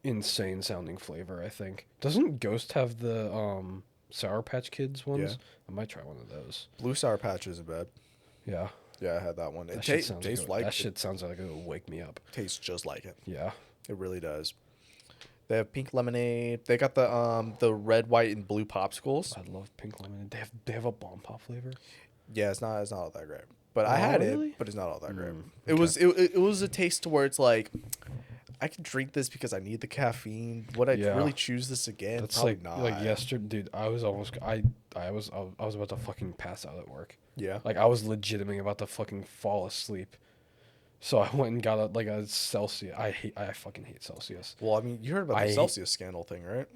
insane sounding flavor, I think. Doesn't Ghost have the Sour Patch Kids ones? Yeah. I might try one of those. Blue Sour Patch isn't bad. Yeah. Yeah, I had that one. It That shit sounds tastes like like that shit sounds like it would wake me up. tastes just like it. Yeah. It really does. They have pink lemonade. They got the red, white, and blue popsicles. I love pink lemonade. They have a bomb pop flavor. Yeah, it's not all that great. But I Oh, had really? it, but it's not all that great. Mm, It was it was a taste to where it's like I can drink this because I need the caffeine. Would I Yeah. really choose this again? That's Probably like not. like yesterday, dude. I was about to fucking pass out at work. Yeah. Like I was legitimately about to fucking fall asleep. So I went and got a Celsius. I fucking hate Celsius. Well, I mean, you heard about the I- Celsius scandal thing, right?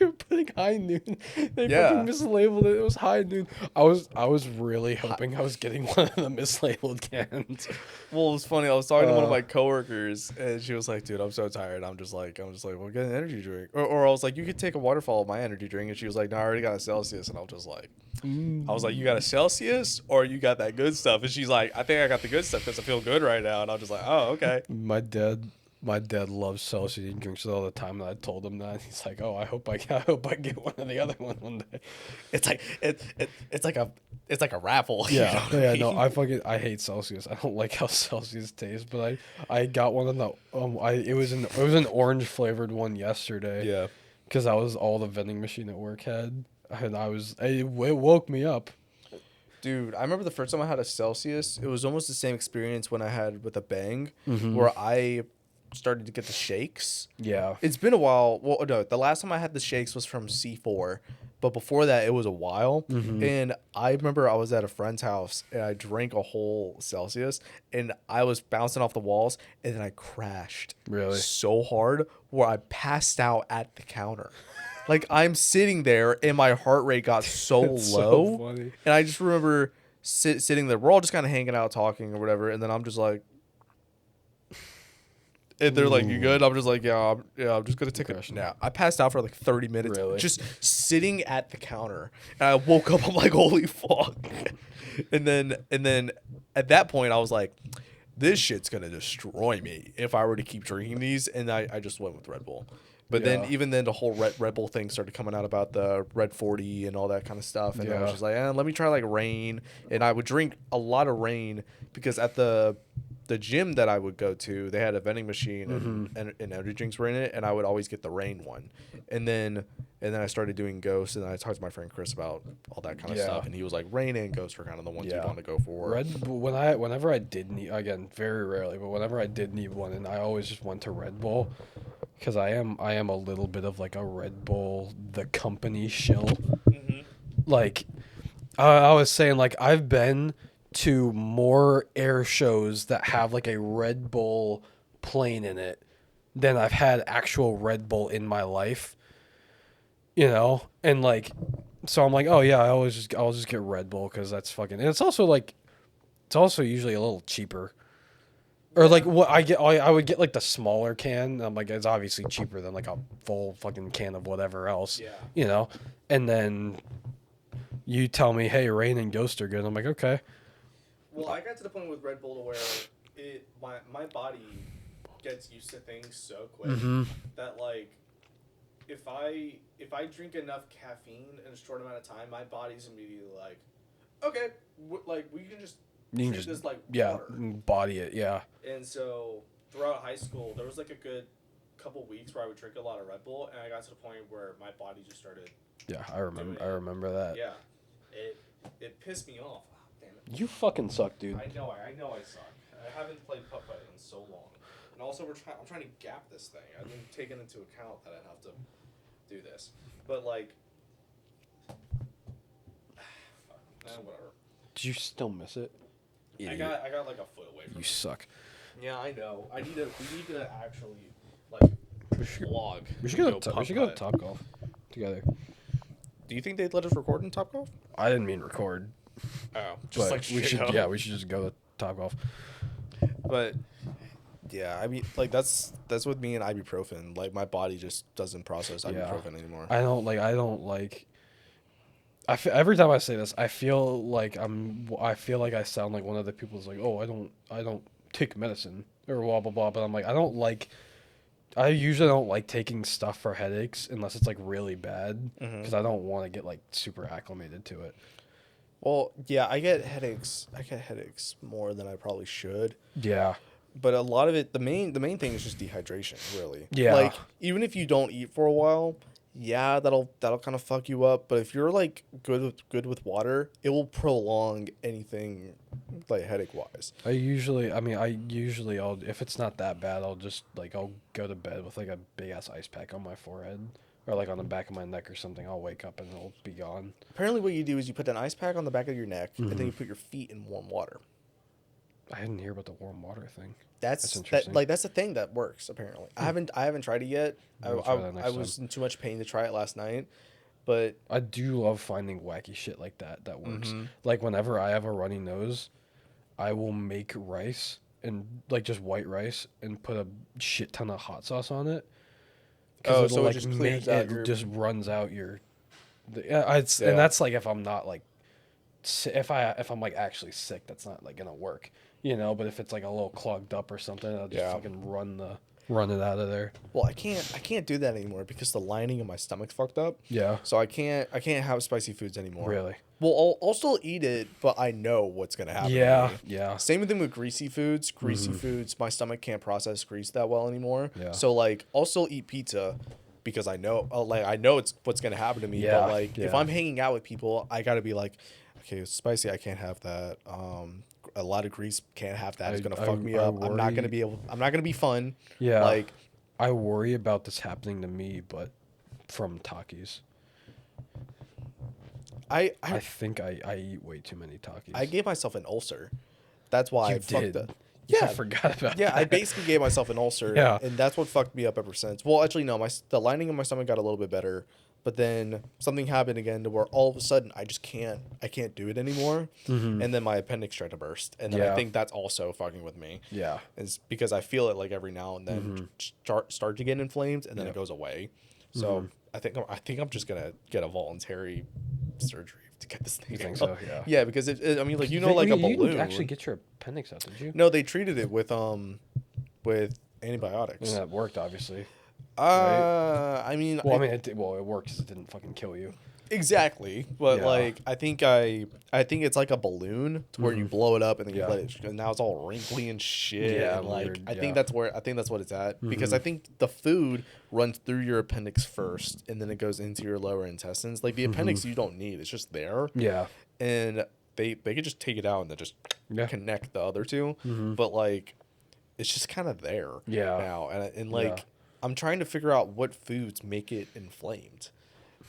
They were putting high noon. They Yeah. fucking mislabeled it. It was high noon. I was really hoping I was getting one of the mislabeled cans. Well, it was funny. I was talking to one of Uh. my coworkers, and she was like, "Dude, I'm so tired." I'm just like, well, get an energy drink." Or I was like, "You could take a waterfall of my energy drink," and she was like, "No, I already got a Celsius," and I was just like, I was like, "You got a Celsius, or you got that good stuff?" And she's like, "I think I got the good stuff because I feel good right now," and I'm just like, "Oh, okay." My dad loves Celsius. He drinks it all the time. And I told him that. He's like, "Oh, I hope I get one of the other one day." It's like it's like a raffle. Yeah, You know what I yeah, mean? no, I hate Celsius. I don't like how Celsius tastes, but I got one of the it was an orange flavored one yesterday. Yeah. Because that was all the vending machine at work had, and it woke me up. Dude, I remember the first time I had a Celsius. It was almost the same experience when I had with a Bang, Mm-hmm. where I started to get the shakes. Yeah. It's been a while. Well, no, the last time I had the shakes was from C4, but before that, it was a while. Mm-hmm. And I remember I was at a friend's house and I drank a whole Celsius and I was bouncing off the walls and then I crashed Really? so hard where I passed out at the counter. Like I'm sitting there and my heart rate got so It's so low. funny. And I just remember sitting there. We're all just kind of hanging out, talking or whatever. And then I'm just like, and they're like, "You good?" I'm just like, "Yeah, I'm just gonna take a nap." I passed out for like 30 minutes, Really? just sitting at the counter. And I woke up. I'm like, "Holy fuck!" And then at that point, I was like, "This shit's gonna destroy me if I were to keep drinking these." And I just went with Red Bull. But then Yeah. even then, the whole Red Bull thing started coming out about the Red 40 and all that kind of stuff. And I was Yeah. just like, let me try like Rain. And I would drink a lot of Rain because at the gym that I would go to, they had a vending machine and energy drinks were in it, and I would always get the Rain one. And then I started doing Ghost, and I talked to my friend Chris about all that kind of Yeah. stuff, and he was like, Rain and Ghost were kind of the ones you Yeah. want to go for. Red Bull, whenever I did need, again, very rarely, but whenever I did need one, and I always just went to Red Bull, because I am a little bit of like a Red Bull the company shill. Like, I was saying, like, I've been to more air shows that have like a Red Bull plane in it than I've had actual Red Bull in my life. You know, and like, so I'm like, oh yeah, I'll just get Red Bull because that's fucking. And it's also usually a little cheaper. Or like what I would get like the smaller can. I'm like, it's obviously cheaper than like a full fucking can of whatever else. Yeah. You know, and then you tell me, hey, Rain and Ghost are good. I'm like, okay. Well, I got to the point with Red Bull to where my body gets used to things so quick that like if I drink enough caffeine in a short amount of time, my body's immediately like, okay, like we can just You can treat just this like yeah, water. body it. Yeah. And so throughout high school, there was like a good couple weeks where I would drink a lot of Red Bull, and I got to the point where my body just started. Yeah, I remember that. Yeah, it pissed me off. Oh, damn it. You fucking suck, dude. I know I suck. I haven't played putt-putt in so long, and also I'm trying to gap this thing. I didn't take it into account that I have to do this, but like, whatever. Did you still miss it? I got like a foot away from You it. suck. Yeah, I know. We need to actually like vlog. We should go to Topgolf together. Do you think they'd let us record in Topgolf? I didn't mean record. Oh, But we should just go to Topgolf. But yeah, I mean, like that's with me and ibuprofen. Like my body just doesn't process ibuprofen anymore. I don't like. Every time I say this, I feel like I sound like one of the people who's like, oh, I don't take medicine or blah blah blah. But I'm like, I usually don't like taking stuff for headaches unless it's like really bad because I don't want to get like super acclimated to it. Well, yeah, I get headaches more than I probably should. Yeah. But a lot of it, the main thing is just dehydration, really. Yeah. Like even if you don't eat for a while, yeah, that'll kind of fuck you up. But if you're like good with water, it will prolong anything like headache wise. I'll if it's not that bad, I'll go to bed with like a big ass ice pack on my forehead or like on the back of my neck or something. I'll wake up and it'll be gone. Apparently, what you do is you put an ice pack on the back of your neck, and then you put your feet in warm water. I didn't hear about the warm water thing. That's interesting. that's the thing that works apparently. I haven't tried it yet. Maybe we'll try that I next was time. in too much pain to try it last night, but I do love finding wacky shit like that works. mm-hmm. Like whenever I have a runny nose, I will make rice and like just white rice and put a shit ton of hot sauce on it. Because Oh, it'll so it like just make clears out it your just runs out your. Yeah, it's yeah. and that's like if I'm not like, if I'm like actually sick, that's not like gonna work, you know. But if it's like a little clogged up or something, I'll just Yeah. fucking run it out of there. Well, I can't do that anymore because the lining of my stomach's fucked up. Yeah. So I can't have spicy foods anymore. Really. Well, I'll still eat it, but I know what's gonna happen. Yeah. To me. Yeah. Same thing with greasy foods. Greasy foods, my stomach can't process grease that well anymore. Yeah. So like, I'll still eat pizza because I know, I know it's what's gonna happen to me. Yeah, But like, if yeah. I'm hanging out with people, I gotta be like, okay, it's spicy. I can't have that. A lot of grease, can't have that. It's gonna fuck me up. I'm not gonna be able. I'm not gonna be fun. Yeah. Like, I worry about this happening to me, but from Takis. I think I eat way too many Takis. I gave myself an ulcer. That's why You I fucked did? up. Yeah, Yeah, I forgot about yeah. that. I basically gave myself an ulcer. Yeah. And that's what fucked me up ever since. Well, actually, no. The lining of my stomach got a little bit better, but then something happened again to where all of a sudden I can't do it anymore. Mhm. And then my appendix tried to burst, and then Yeah. I think that's also fucking with me. Yeah. It's because I feel it like every now and then start to get inflamed, and then Yep. it goes away. So I think I'm just gonna get a voluntary surgery to get this thing. You think out. so? Yeah. Yeah, because I mean, like, you know, like a You balloon. didn't actually get your appendix out, did you? No, they treated it with antibiotics. And that worked, obviously. I mean, Well, I mean, it worked 'cause it didn't fucking kill you. exactly, but Yeah. like, I think it's like a balloon to where you blow it up and then you Yeah. let it, and now it's all wrinkly and shit. Yeah, and like, weird, I yeah. think that's what it's at because I think the food runs through your appendix first and then it goes into your lower intestines. Like the appendix, you don't need; it's just there. Yeah. And they could just take it out and then just Yeah. connect the other 2 but like it's just kind of there Yeah. now and like Yeah. I'm trying to figure out what foods make it inflamed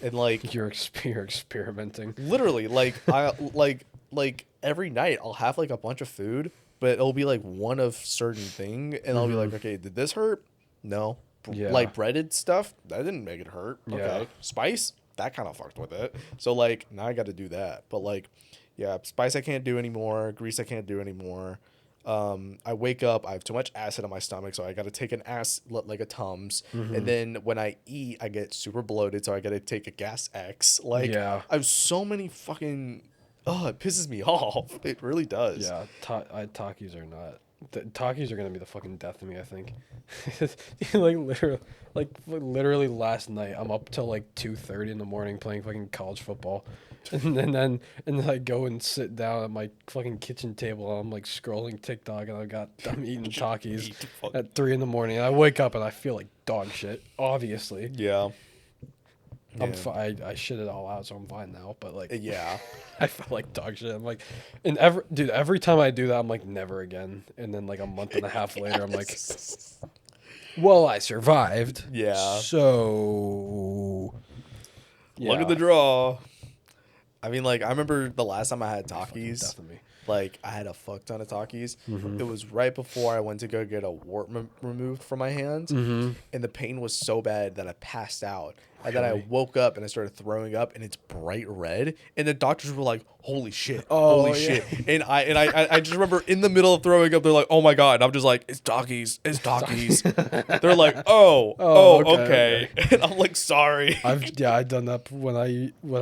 and like You're experimenting. literally like I like every night I'll have like a bunch of food but it'll be like one of certain thing and I'll be like, okay, did this hurt? No. Yeah. Like breaded stuff that didn't make it hurt. Yeah. Okay. Spice, that kind of fucked with it. So like now I got to do that. But like, yeah, spice I can't do anymore. Grease I can't do anymore. I wake up, I have too much acid in my stomach, so I got to take like a Tums. And then when I eat, I get super bloated, so I got to take a Gas X. Like, Yeah. I have so many fucking. Oh, it pisses me off. It really does. Yeah, Takis are not. Takis are gonna be the fucking death of me. I think. literally last night, I'm up till like 2:30 in the morning playing fucking college football, and then I go and sit down at my fucking kitchen table. And I'm like scrolling TikTok, and I'm eating Takis Eat the fuck- at 3 in the morning. And I wake up and I feel like dog shit. Obviously, Yeah. I shit it all out, so I'm fine now. But like, Yeah. I felt like dog shit. I'm like, and every time I do that, I'm like, never again. And then like a month and a half later, I'm like, well, I survived. Yeah. So, Look at the draw. I mean, like, I remember the last time I had Takis. death of me. Like, I had a fuck ton of Takis. It was right before I went to go get a wart removed from my hand. And the pain was so bad that I passed out. And then I Really? woke up and I started throwing up, and it's bright red. And the doctors were like, "Holy shit! Oh, Holy yeah. shit!" And I just remember in the middle of throwing up, they're like, "Oh my god!" And I'm just like, "It's Takis, it's Takis." They're like, "Oh, okay." And I'm like, "Sorry." I've done that when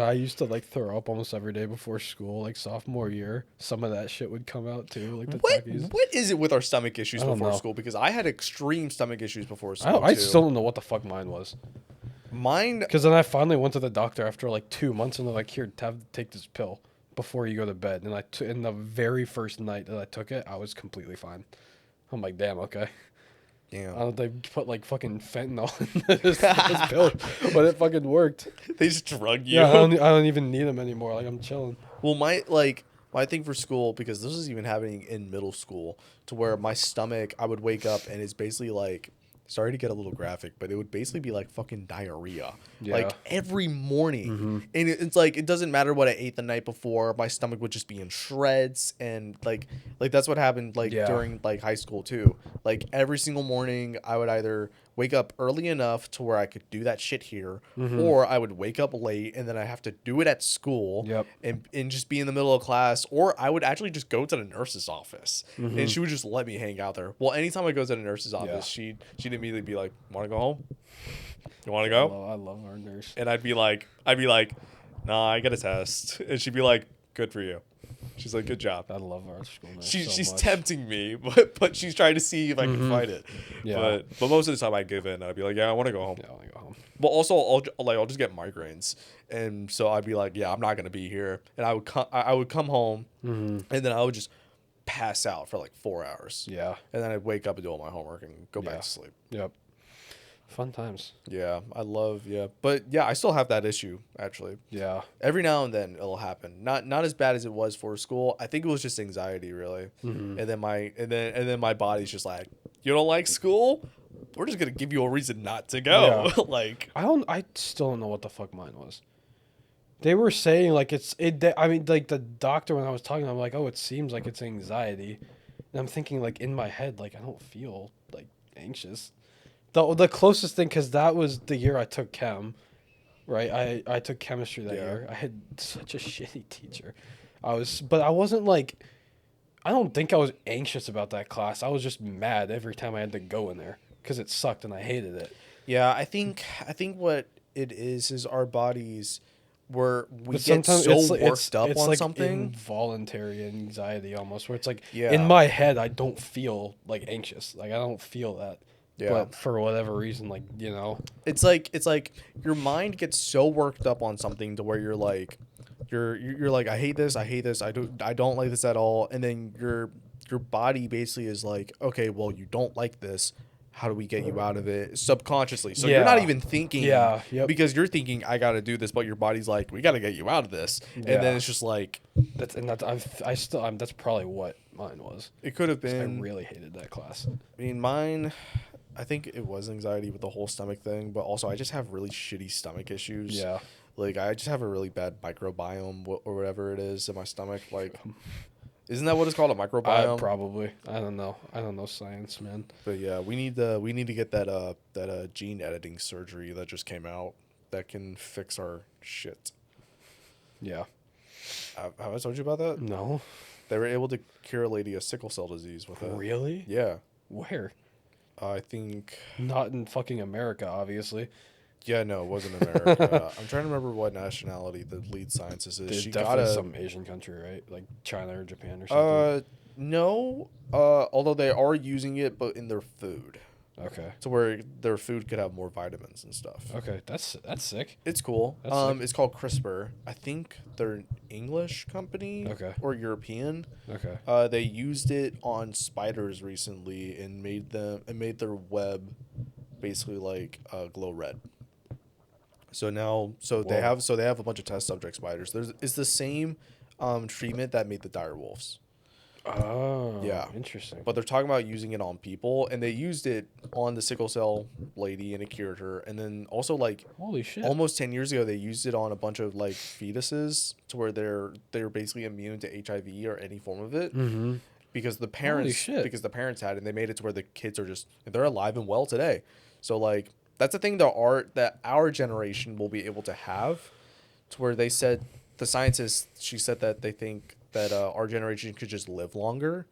I used to like throw up almost every day before school, like sophomore year. Some of that shit would come out too, like the Takis. What is it with our stomach issues I don't before know. school? Because I had extreme stomach issues before school. I too. still don't know what the fuck mine was. Mine. Because then I finally went to the doctor after like 2 months, and they're like, "Here, take this pill before you go to bed." And in the very first night that I took it, I was completely fine. I'm like, damn, okay. Yeah. They put like fucking fentanyl in this pill, but it fucking worked. They just drug you. Yeah, I don't even need them anymore. Like, I'm chilling. Well, my thing for school, because this was even happening in middle school, to where my stomach, I would wake up and it's basically like sorry to get a little graphic, but it would basically be like fucking diarrhea, Yeah. like every morning. And it's like it doesn't matter what I ate the night before, my stomach would just be in shreds, and like that's what happened like Yeah. during like high school too. Like every single morning, I would either wake up early enough to where I could do that shit here, or I would wake up late and then I have to do it at school, Yep. and just be in the middle of class, or I would actually just go to the nurse's office and she would just let me hang out there. Well, anytime I go to the nurse's office, she'd immediately be like, "Want to go home? You want to go?" I love our nurse. And I'd be like, "Nah, I got a test," and she'd be like, "Good for you." She's like, "Good job." I love our school nurse. She's much. tempting me, but she's trying to see if I can fight it. Yeah. But most of the time I give in. I'd be like, "Yeah, I want to go home." Yeah, I want to go home. But also I'll just get migraines, and so I'd be like, "Yeah, I'm not gonna be here," and I would come home, and then I would just pass out for like 4 hours. Yeah. And then I'd wake up and do all my homework and go back Yeah. to sleep. Yep. Fun times. Yeah, but yeah, I still have that issue actually. Yeah. Every now and then it'll happen. Not as bad as it was for school. I think it was just anxiety really. And then my body's just like, "You don't like school? We're just gonna give you a reason not to go." Yeah. Like, I still don't know what the fuck mine was. They were saying like I mean, like the doctor, when I was talking, I'm like, "Oh, it seems like it's anxiety," and I'm thinking like in my head, like I don't feel like anxious. The closest thing, because that was the year I took chem, right? I took chemistry that year. I had such a shitty teacher. But I wasn't like, I don't think I was anxious about that class. I was just mad every time I had to go in there because it sucked and I hated it. yeah, I think what it is our bodies we But get sometimes so worked up on like something. involuntary anxiety almost, where it's like Yeah. in my head I don't feel like anxious, like I don't feel that. Yeah. But for whatever reason, like It's like your mind gets so worked up on something to where you're like I hate this, I don't like this at all, and then your body basically is like, "Okay, well, you don't like this. How do we get you out of it?" Subconsciously. So you're not Yeah. even thinking, Yeah, yep. because you're thinking, "I got to do this," but your body's like, "We got to get you out of this." And then Yeah. it's just like that's probably what mine was. it could have 'Cause I been. really hated that class. I mean, mine, I think it was anxiety with the whole stomach thing, but also I just have really shitty stomach issues. Yeah. Like, I just have a really bad microbiome or whatever it is in my stomach. Like, isn't that what it's called, a microbiome? Probably. I don't know science, man. But yeah, we need to get that gene editing surgery that just came out that can fix our shit. Yeah. Have I told you about that? No. They were able to cure a lady of sickle cell disease with it. Really? Yeah. Where? I think. Not in fucking America, obviously. Yeah, no, it wasn't America. I'm trying to remember what nationality the lead scientist is. There's She definitely got some Asian country, right? Like China or Japan or something. No. Although they are using it, but in their food, Okay. to where their food could have more vitamins and stuff. Okay. That's sick. It's cool. That's sick. It's called CRISPR. I think they're an English company. Okay. Or European. Okay. They used it on spiders recently and made their web basically like glow red. So now, they have a bunch of test subject spiders. It's the same treatment that made the dire wolves. Oh. Yeah. Interesting. But they're talking about using it on people, and they used it on the sickle cell lady, and it cured her. And then also, like, Holy shit. almost 10 years ago, they used it on a bunch of like fetuses to where they're basically immune to HIV or any form of it. Mm-hmm. Because the parents had it, and they made it to where the kids are they're alive and well today. So like that's a thing that our generation will be able to have, to where they said she said that they think that our generation could just live longer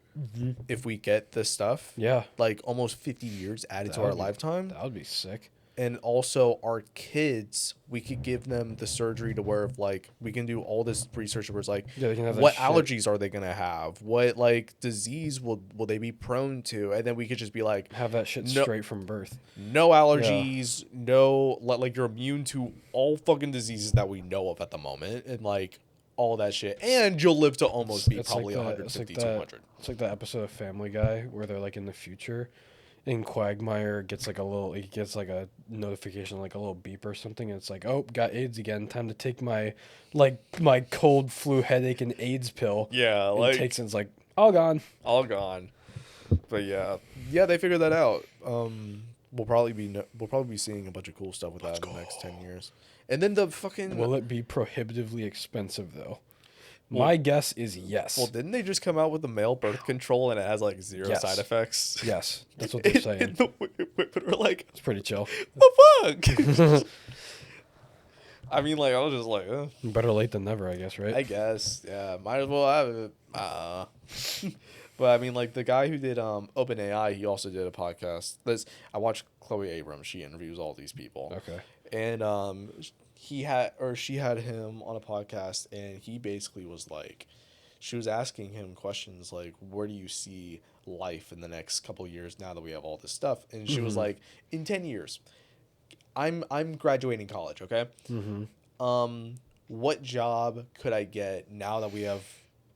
if we get this stuff. Yeah. Like almost 50 years added to our lifetime. That would be sick. And also our kids, we could give them the surgery to where like we can do all this research where it's like, Yeah, they can have that what shit. allergies are they gonna have? What like disease will they be prone to? And then we could just be like, Have that shit straight from birth. no allergies, no like you're immune to all fucking diseases that we know of at the moment, and like all that shit, and you'll live to almost be probably 150, 200. It's like that episode of Family Guy where they're like in the future, and Quagmire gets like a notification, like a little beep or something, and it's like, oh, got AIDS again. Time to take my cold flu headache and AIDS pill. Yeah, and like takes it, it's like all gone. all gone. But yeah, they figured that out. we'll probably be seeing a bunch of cool stuff with that in the next 10 years. And then the fucking Will it be prohibitively expensive though? Well- My guess is yes. well, didn't they just come out with the male birth control and it has like zero Yes. side effects? Yes, that's what they're saying. And the women were like, It's pretty chill. the fuck? I mean, like, I was just like, Better late than never, I guess, right? I guess, yeah, might as well have it. But I mean, like the guy who did OpenAI, he also did a podcast. I watched Chloe Abrams. She interviews all these people. Okay. And she had him on a podcast, and he basically was like, she was asking him questions like, where do you see life in the next couple of years now that we have all this stuff? And she was like, in 10 years, I'm graduating college, okay? What job could I get now that we have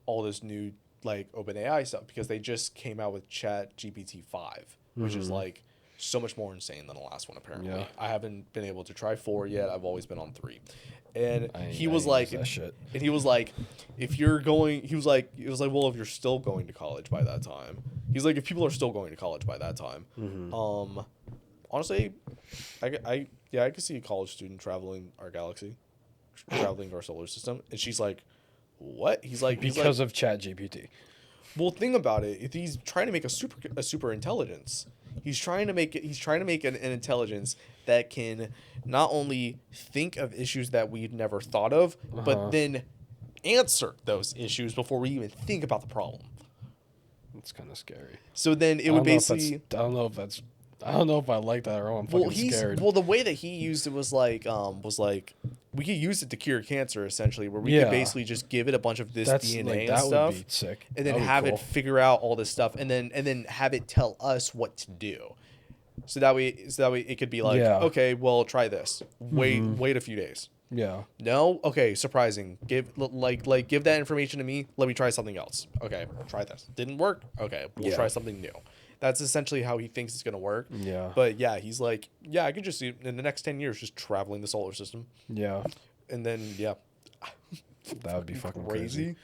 all this new like OpenAI stuff? Because they just came out with Chat GPT 5, which is like so much more insane than the last one apparently. Yeah. I haven't been able to try 4 yet. I've always been on 3. And he I was use like, that shit. and he was like, if you're going, he was like, well, if you're still going to college by that time, he's like, if people are still going to college by that time, honestly, I could see a college student traveling our galaxy, traveling our solar system. And she's like, what? He's like, Because of Chat GPT. well, think about it. If he's trying to make a super intelligence, he's trying to make an intelligence that can not only think of issues that we've never thought of, but then answer those issues before we even think about the problem. It's kind of scary. So then it would basically. I don't know if I like that or I'm fucking scared. Well, the way that he used it was like we could use it to cure cancer essentially, where we could basically just give it a bunch of this DNA and stuff, would be sick. and then That would be have cool. it figure out all this stuff, and then have it tell us what to do. So that way it could be like, okay, well, try this. Wait a few days. Yeah. No, okay, surprising. Give that information to me. Let me try something else. Okay, try this. Didn't work. Okay, we'll try something new. That's essentially how he thinks it's gonna work. Yeah. But yeah, he's like, yeah, I could just see in the next 10 years just traveling the solar system, Yeah. and then That would be fucking crazy.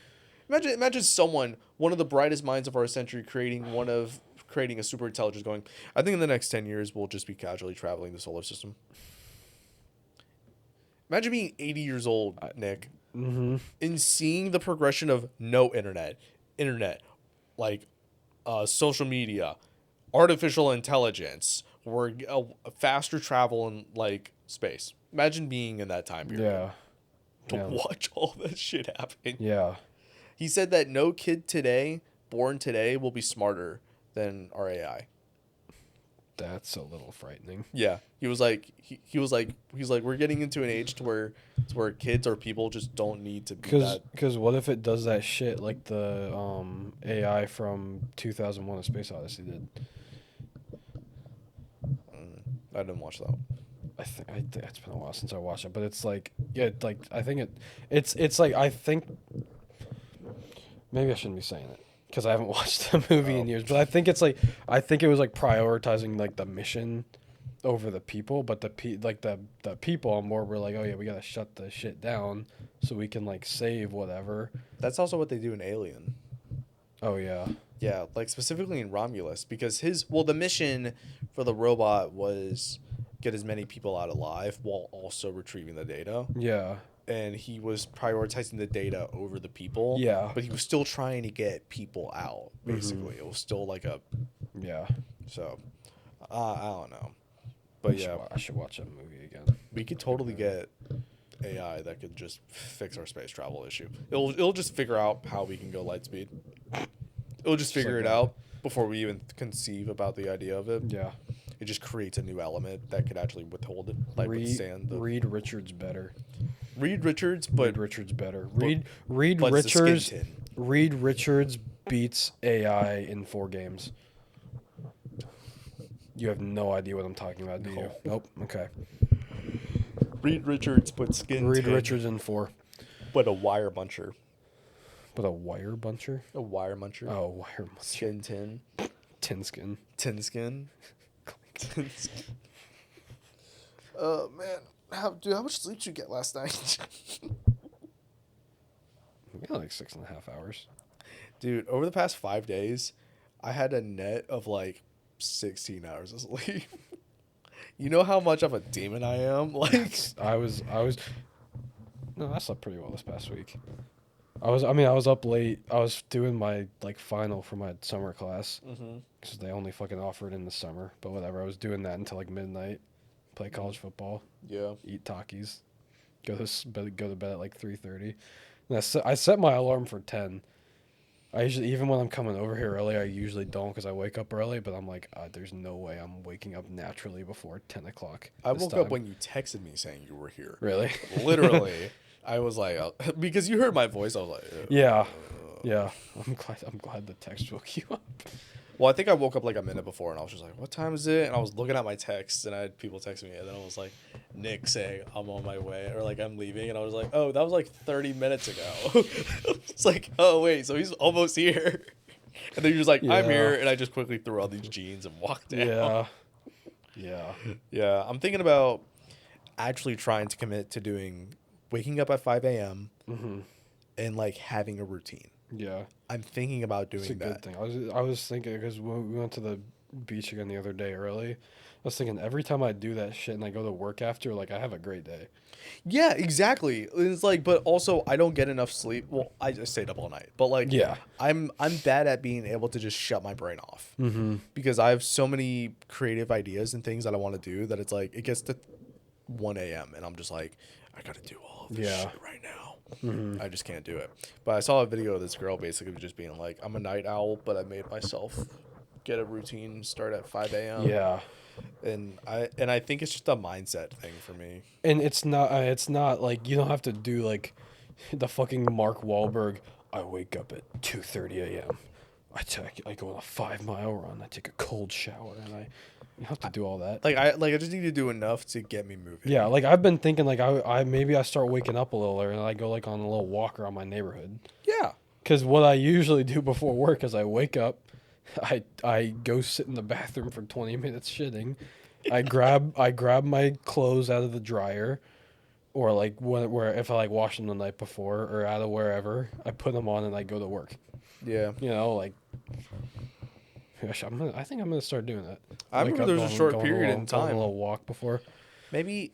Imagine someone, one of the brightest minds of our century, creating a super intelligence. Going, I think in the next 10 years we'll just be casually traveling the solar system. Imagine being 80 years old, Nick, and seeing the progression of no internet, like social media, artificial intelligence, or faster travel in like space. Imagine being in that time period. Yeah. Watch all that shit happen. Yeah. He said that no kid born today, will be smarter than our AI. That's a little frightening. Yeah, he was like, we're getting into an age to where kids or people just don't need to be that. Because what if it does that shit like the AI from 2001: A Space Odyssey did? I didn't watch that. I think it's been a while since I watched it, but it's like, yeah, like I think it's like, I think maybe I shouldn't be saying it because I haven't watched the movie in years, but I think it was like prioritizing like the mission over the people, but the people on board were like, oh yeah, we gotta shut the shit down so we can like save whatever. That's also what they do in Alien. Oh yeah. Yeah, like specifically in Romulus, because the mission for the robot was get as many people out alive while also retrieving the data. Yeah. And he was prioritizing the data over the people. Yeah. But he was still trying to get people out, basically. It was still like a... Yeah. So, I don't know. But I should watch that movie again. we could totally get AI that could just fix our space travel issue. It'll just figure out how we can go light speed. It'll just figure like it out before we even conceive about the idea of it. Yeah. It just creates a new element that could actually withhold it, like withstand the... Reed Richards better. Reed Richards, Reed Richards better. Reed but it's a skin Richards. tin. Reed Richards beats AI in 4 games. You have no idea what I'm talking about, do you? Nope. Okay. Reed Richards put skin Reed tin, Richards in 4. but a wire muncher. But a wire buncher? A wire muncher. Oh, wire buncher. Skin tin. Tin skin. Tin skin. Tin skin. Oh, man. How much sleep did you get last night? We got like 6.5 hours. Dude, over the past 5 days, I had a net of like 16 hours of sleep. You know how much of a demon I am? Like, I was. No, I slept pretty well this past week. I was up late. I was doing my like final for my summer class because they only fucking offer it in the summer. But whatever, I was doing that until like midnight. Play college football, yeah. eat Takis, go to bed at like 3:30. And I set my alarm for 10. I usually, even when I'm coming over here early, I usually don't because I wake up early. But I'm like, there's no way I'm waking up naturally before 10 o'clock. I this woke up time. when you texted me saying you were here. Really? Literally. I was like, because you heard my voice, I was like, Yeah. Yeah. I'm glad the text woke you up. Well, I think I woke up like a minute before, and I was just like, "What time is it?" And I was looking at my texts, and I had people text me, and then I was like, Nick saying I'm on my way, or like I'm leaving, and I was like, "Oh, that was like 30 minutes ago." It's like, "Oh wait, so he's almost here." And then you're just like, "I'm here," and I just quickly threw on these jeans and walked down. Yeah. Yeah. Yeah, I'm thinking about actually trying to commit to doing waking up at 5 a.m. And like having a routine. Yeah. I'm thinking about doing It's a that. good thing. I was thinking because when we went to the beach again the other day early, I was thinking every time I do that shit and I go to work after, like I have a great day. Yeah, exactly. It's like, but also I don't get enough sleep. Well, I just stayed up all night. But like, Yeah. I'm bad at being able to just shut my brain off because I have so many creative ideas and things that I want to do that it's like it gets to 1 a.m. and I'm just like, I gotta do all of this shit right now. I just can't do it. But I saw a video of this girl basically just being like, I'm a night owl, but I made myself get a routine start at 5 a.m. Yeah. And I think it's just a mindset thing for me. And it's not like you don't have to do like the fucking Mark Wahlberg. I wake up at 2:30 a.m. I go on a 5-mile run. I take a cold shower and you don't have to do all that. I just need to do enough to get me moving. Yeah, like I've been thinking like I maybe I start waking up a little early and I go like on a little walk around my neighborhood. Yeah. Because what I usually do before work is I wake up, I go sit in the bathroom for 20 minutes shitting, I grab my clothes out of the dryer, or like where if I like wash them the night before or out of wherever, I put them on and I go to work. Yeah. You know, like. Gosh, I think I'm gonna start doing that. I remember there was a short period in time. A little walk before. Maybe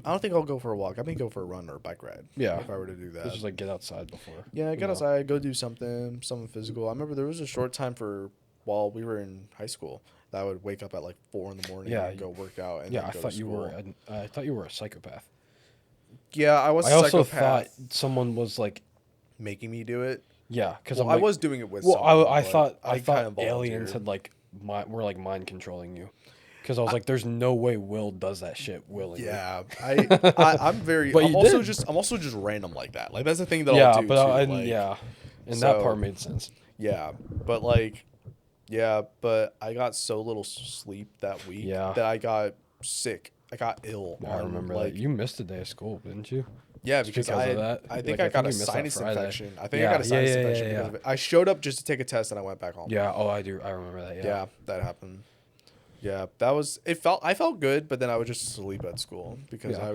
I don't think I'll go for a walk. I may go for a run or a bike ride. Yeah. If I were to do that. Just like get outside before. Yeah, get outside, go do something physical. I remember there was a short time while we were in high school that I would wake up at like 4 in the morning and go work out and yeah, then I go thought to you school. I thought you were a psychopath. Yeah, I was I a also psychopath. thought someone was like, Making me do it. yeah, because Well, I was doing it with well, someone. I but thought kinda aliens volunteered. had like were like mind controlling you. Because I was like, there's no way Will does that shit willingly. Yeah, I'm very. But I'm you also did. I'm also just random like that. Like that's the thing that Yeah, I'll do but too. Like, yeah, and so- that part made sense. Yeah, but like, yeah, but I got so little sleep that week Yeah. that I got sick. I got ill. I remember that. You missed a day of school, didn't you? Yeah, because because of that? I think Like, I got a you missed that sinus Friday. infection. I think I Yeah, got a sinus yeah, yeah, infection yeah, because yeah. of it. I showed up just to take a test and I went back home. Yeah. Oh, I do. I remember that. Yeah. Yeah, that happened. Yeah, that was. I felt good, but then I would just sleep at school because Yeah.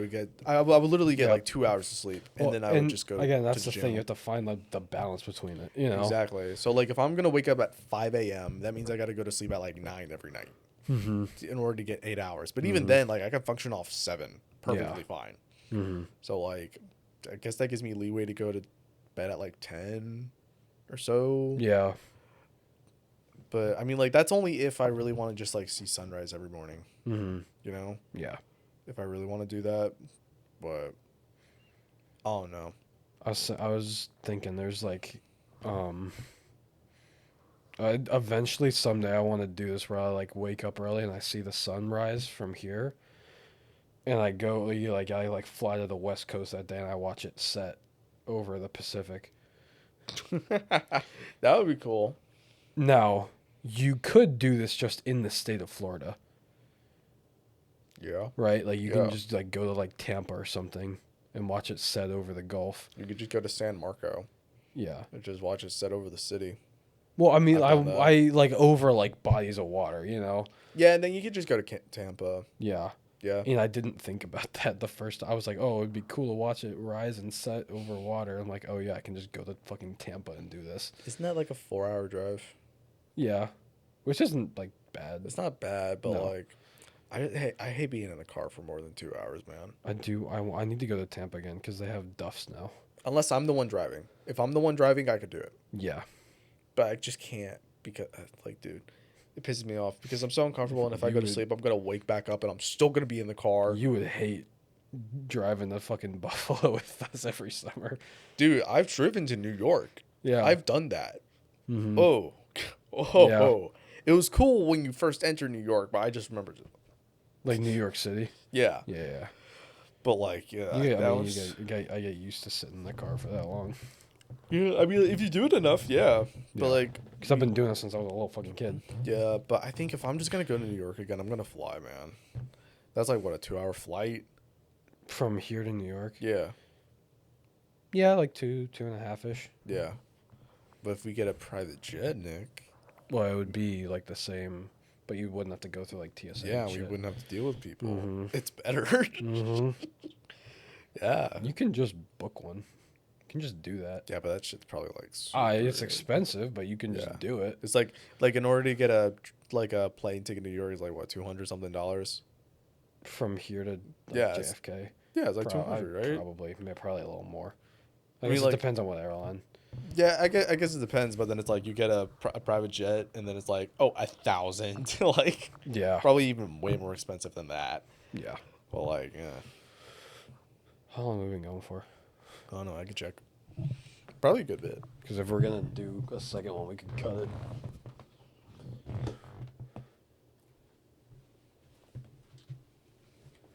I would literally get Yeah. like 2 hours of sleep, and Well, then I would just go. again. to That's the the thing. gym. You have to find the balance between it. You know. Exactly. So like if I'm gonna wake up at 5 a.m., that means I got to go to sleep at like 9 every night in order to get 8 hours. But even then, like I can function off 7 perfectly fine. So like, I guess that gives me leeway to go to bed at like 10 or so. Yeah. But I mean, like that's only if I really want to just like see sunrise every morning. You know, Yeah. if I really want to do that, but I don't know. I was thinking there's like, eventually someday I want to do this where I like wake up early and I see the sunrise from here, and I go I like fly to the West Coast that day and I watch it set over the Pacific. That would be cool. Now, you could do this just in the state of Florida, Yeah. right? Like you Yeah. can just like go to like Tampa or something and watch it set over the Gulf. You could just go to San Marco Yeah. and just watch it set over the city. Well, I mean, I've done that. I like over like bodies of water, you know? Yeah, and then you could just go to Tampa. Yeah. Yeah. And I didn't think about that the first. I was like, oh, it'd be cool to watch it rise and set over water. I'm like, oh yeah, I can just go to fucking Tampa and do this. Isn't that like a 4-hour drive? Yeah, which isn't like bad. It's not bad, but No. like, I hate being in the car for more than 2 hours, man. I do. I need to go to Tampa again because they have Duff's now. Unless I'm the one driving. If I'm the one driving, I could do it. Yeah. But I just can't because, like, dude, it pisses me off because I'm so uncomfortable. And if I go to sleep, I'm gonna wake back up and I'm still gonna be in the car. You would hate driving to fucking Buffalo with us every summer. Dude, I've driven to New York. Yeah. I've done that. Mhm. Oh, oh, Yeah. oh. It was cool when you first entered New York, but I just remember. Like New York City. Yeah. Yeah. But like, yeah, You get, that I mean, was. I get used to sitting in the car for that long. Yeah, I mean, if you do it enough, yeah. But Yeah. like, Because I've been doing it since I was a little fucking kid. yeah. But I think if I'm just gonna go to New York again, I'm gonna fly, man. That's like what, a 2 hour flight? From here to New York. Yeah, Yeah, like 2.5 ish. yeah. But if we get a private jet, Nick, Well, it would be like the same, but you wouldn't have to go through like TSA. yeah, and we shit. wouldn't have to deal with people. Mhm. It's better. Mhm. Yeah. You can just book one. You can just do that. Yeah, but that shit's probably like. It's super- expensive, but you can Yeah. just do it. It's like in order to get a plane ticket to New York is like what, $200 something. From here to like, Yeah, it's JFK. Yeah, it's like 200, right? Probably a little more. I mean, guess like- it depends on what airline. Yeah, I guess it depends, but then it's like you get a private jet, and then it's like 1,000, like Yeah. probably even way more expensive than that. Yeah. But like, yeah, How long have we been going for? I don't know. I could check. Probably a good bit. Because if we're gonna do a second one, we could cut it.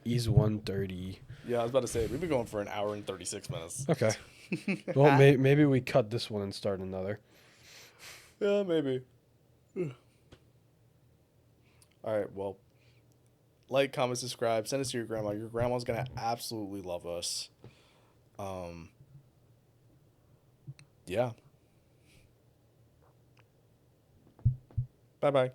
Ease 130. Yeah, I was about to say we've been going for an hour and 36 minutes. Okay. Well, maybe we cut this one and start another. Yeah, maybe. All right. Well, like, comment, subscribe, send us to your grandma. Your grandma's gonna absolutely love us. Yeah. Bye bye.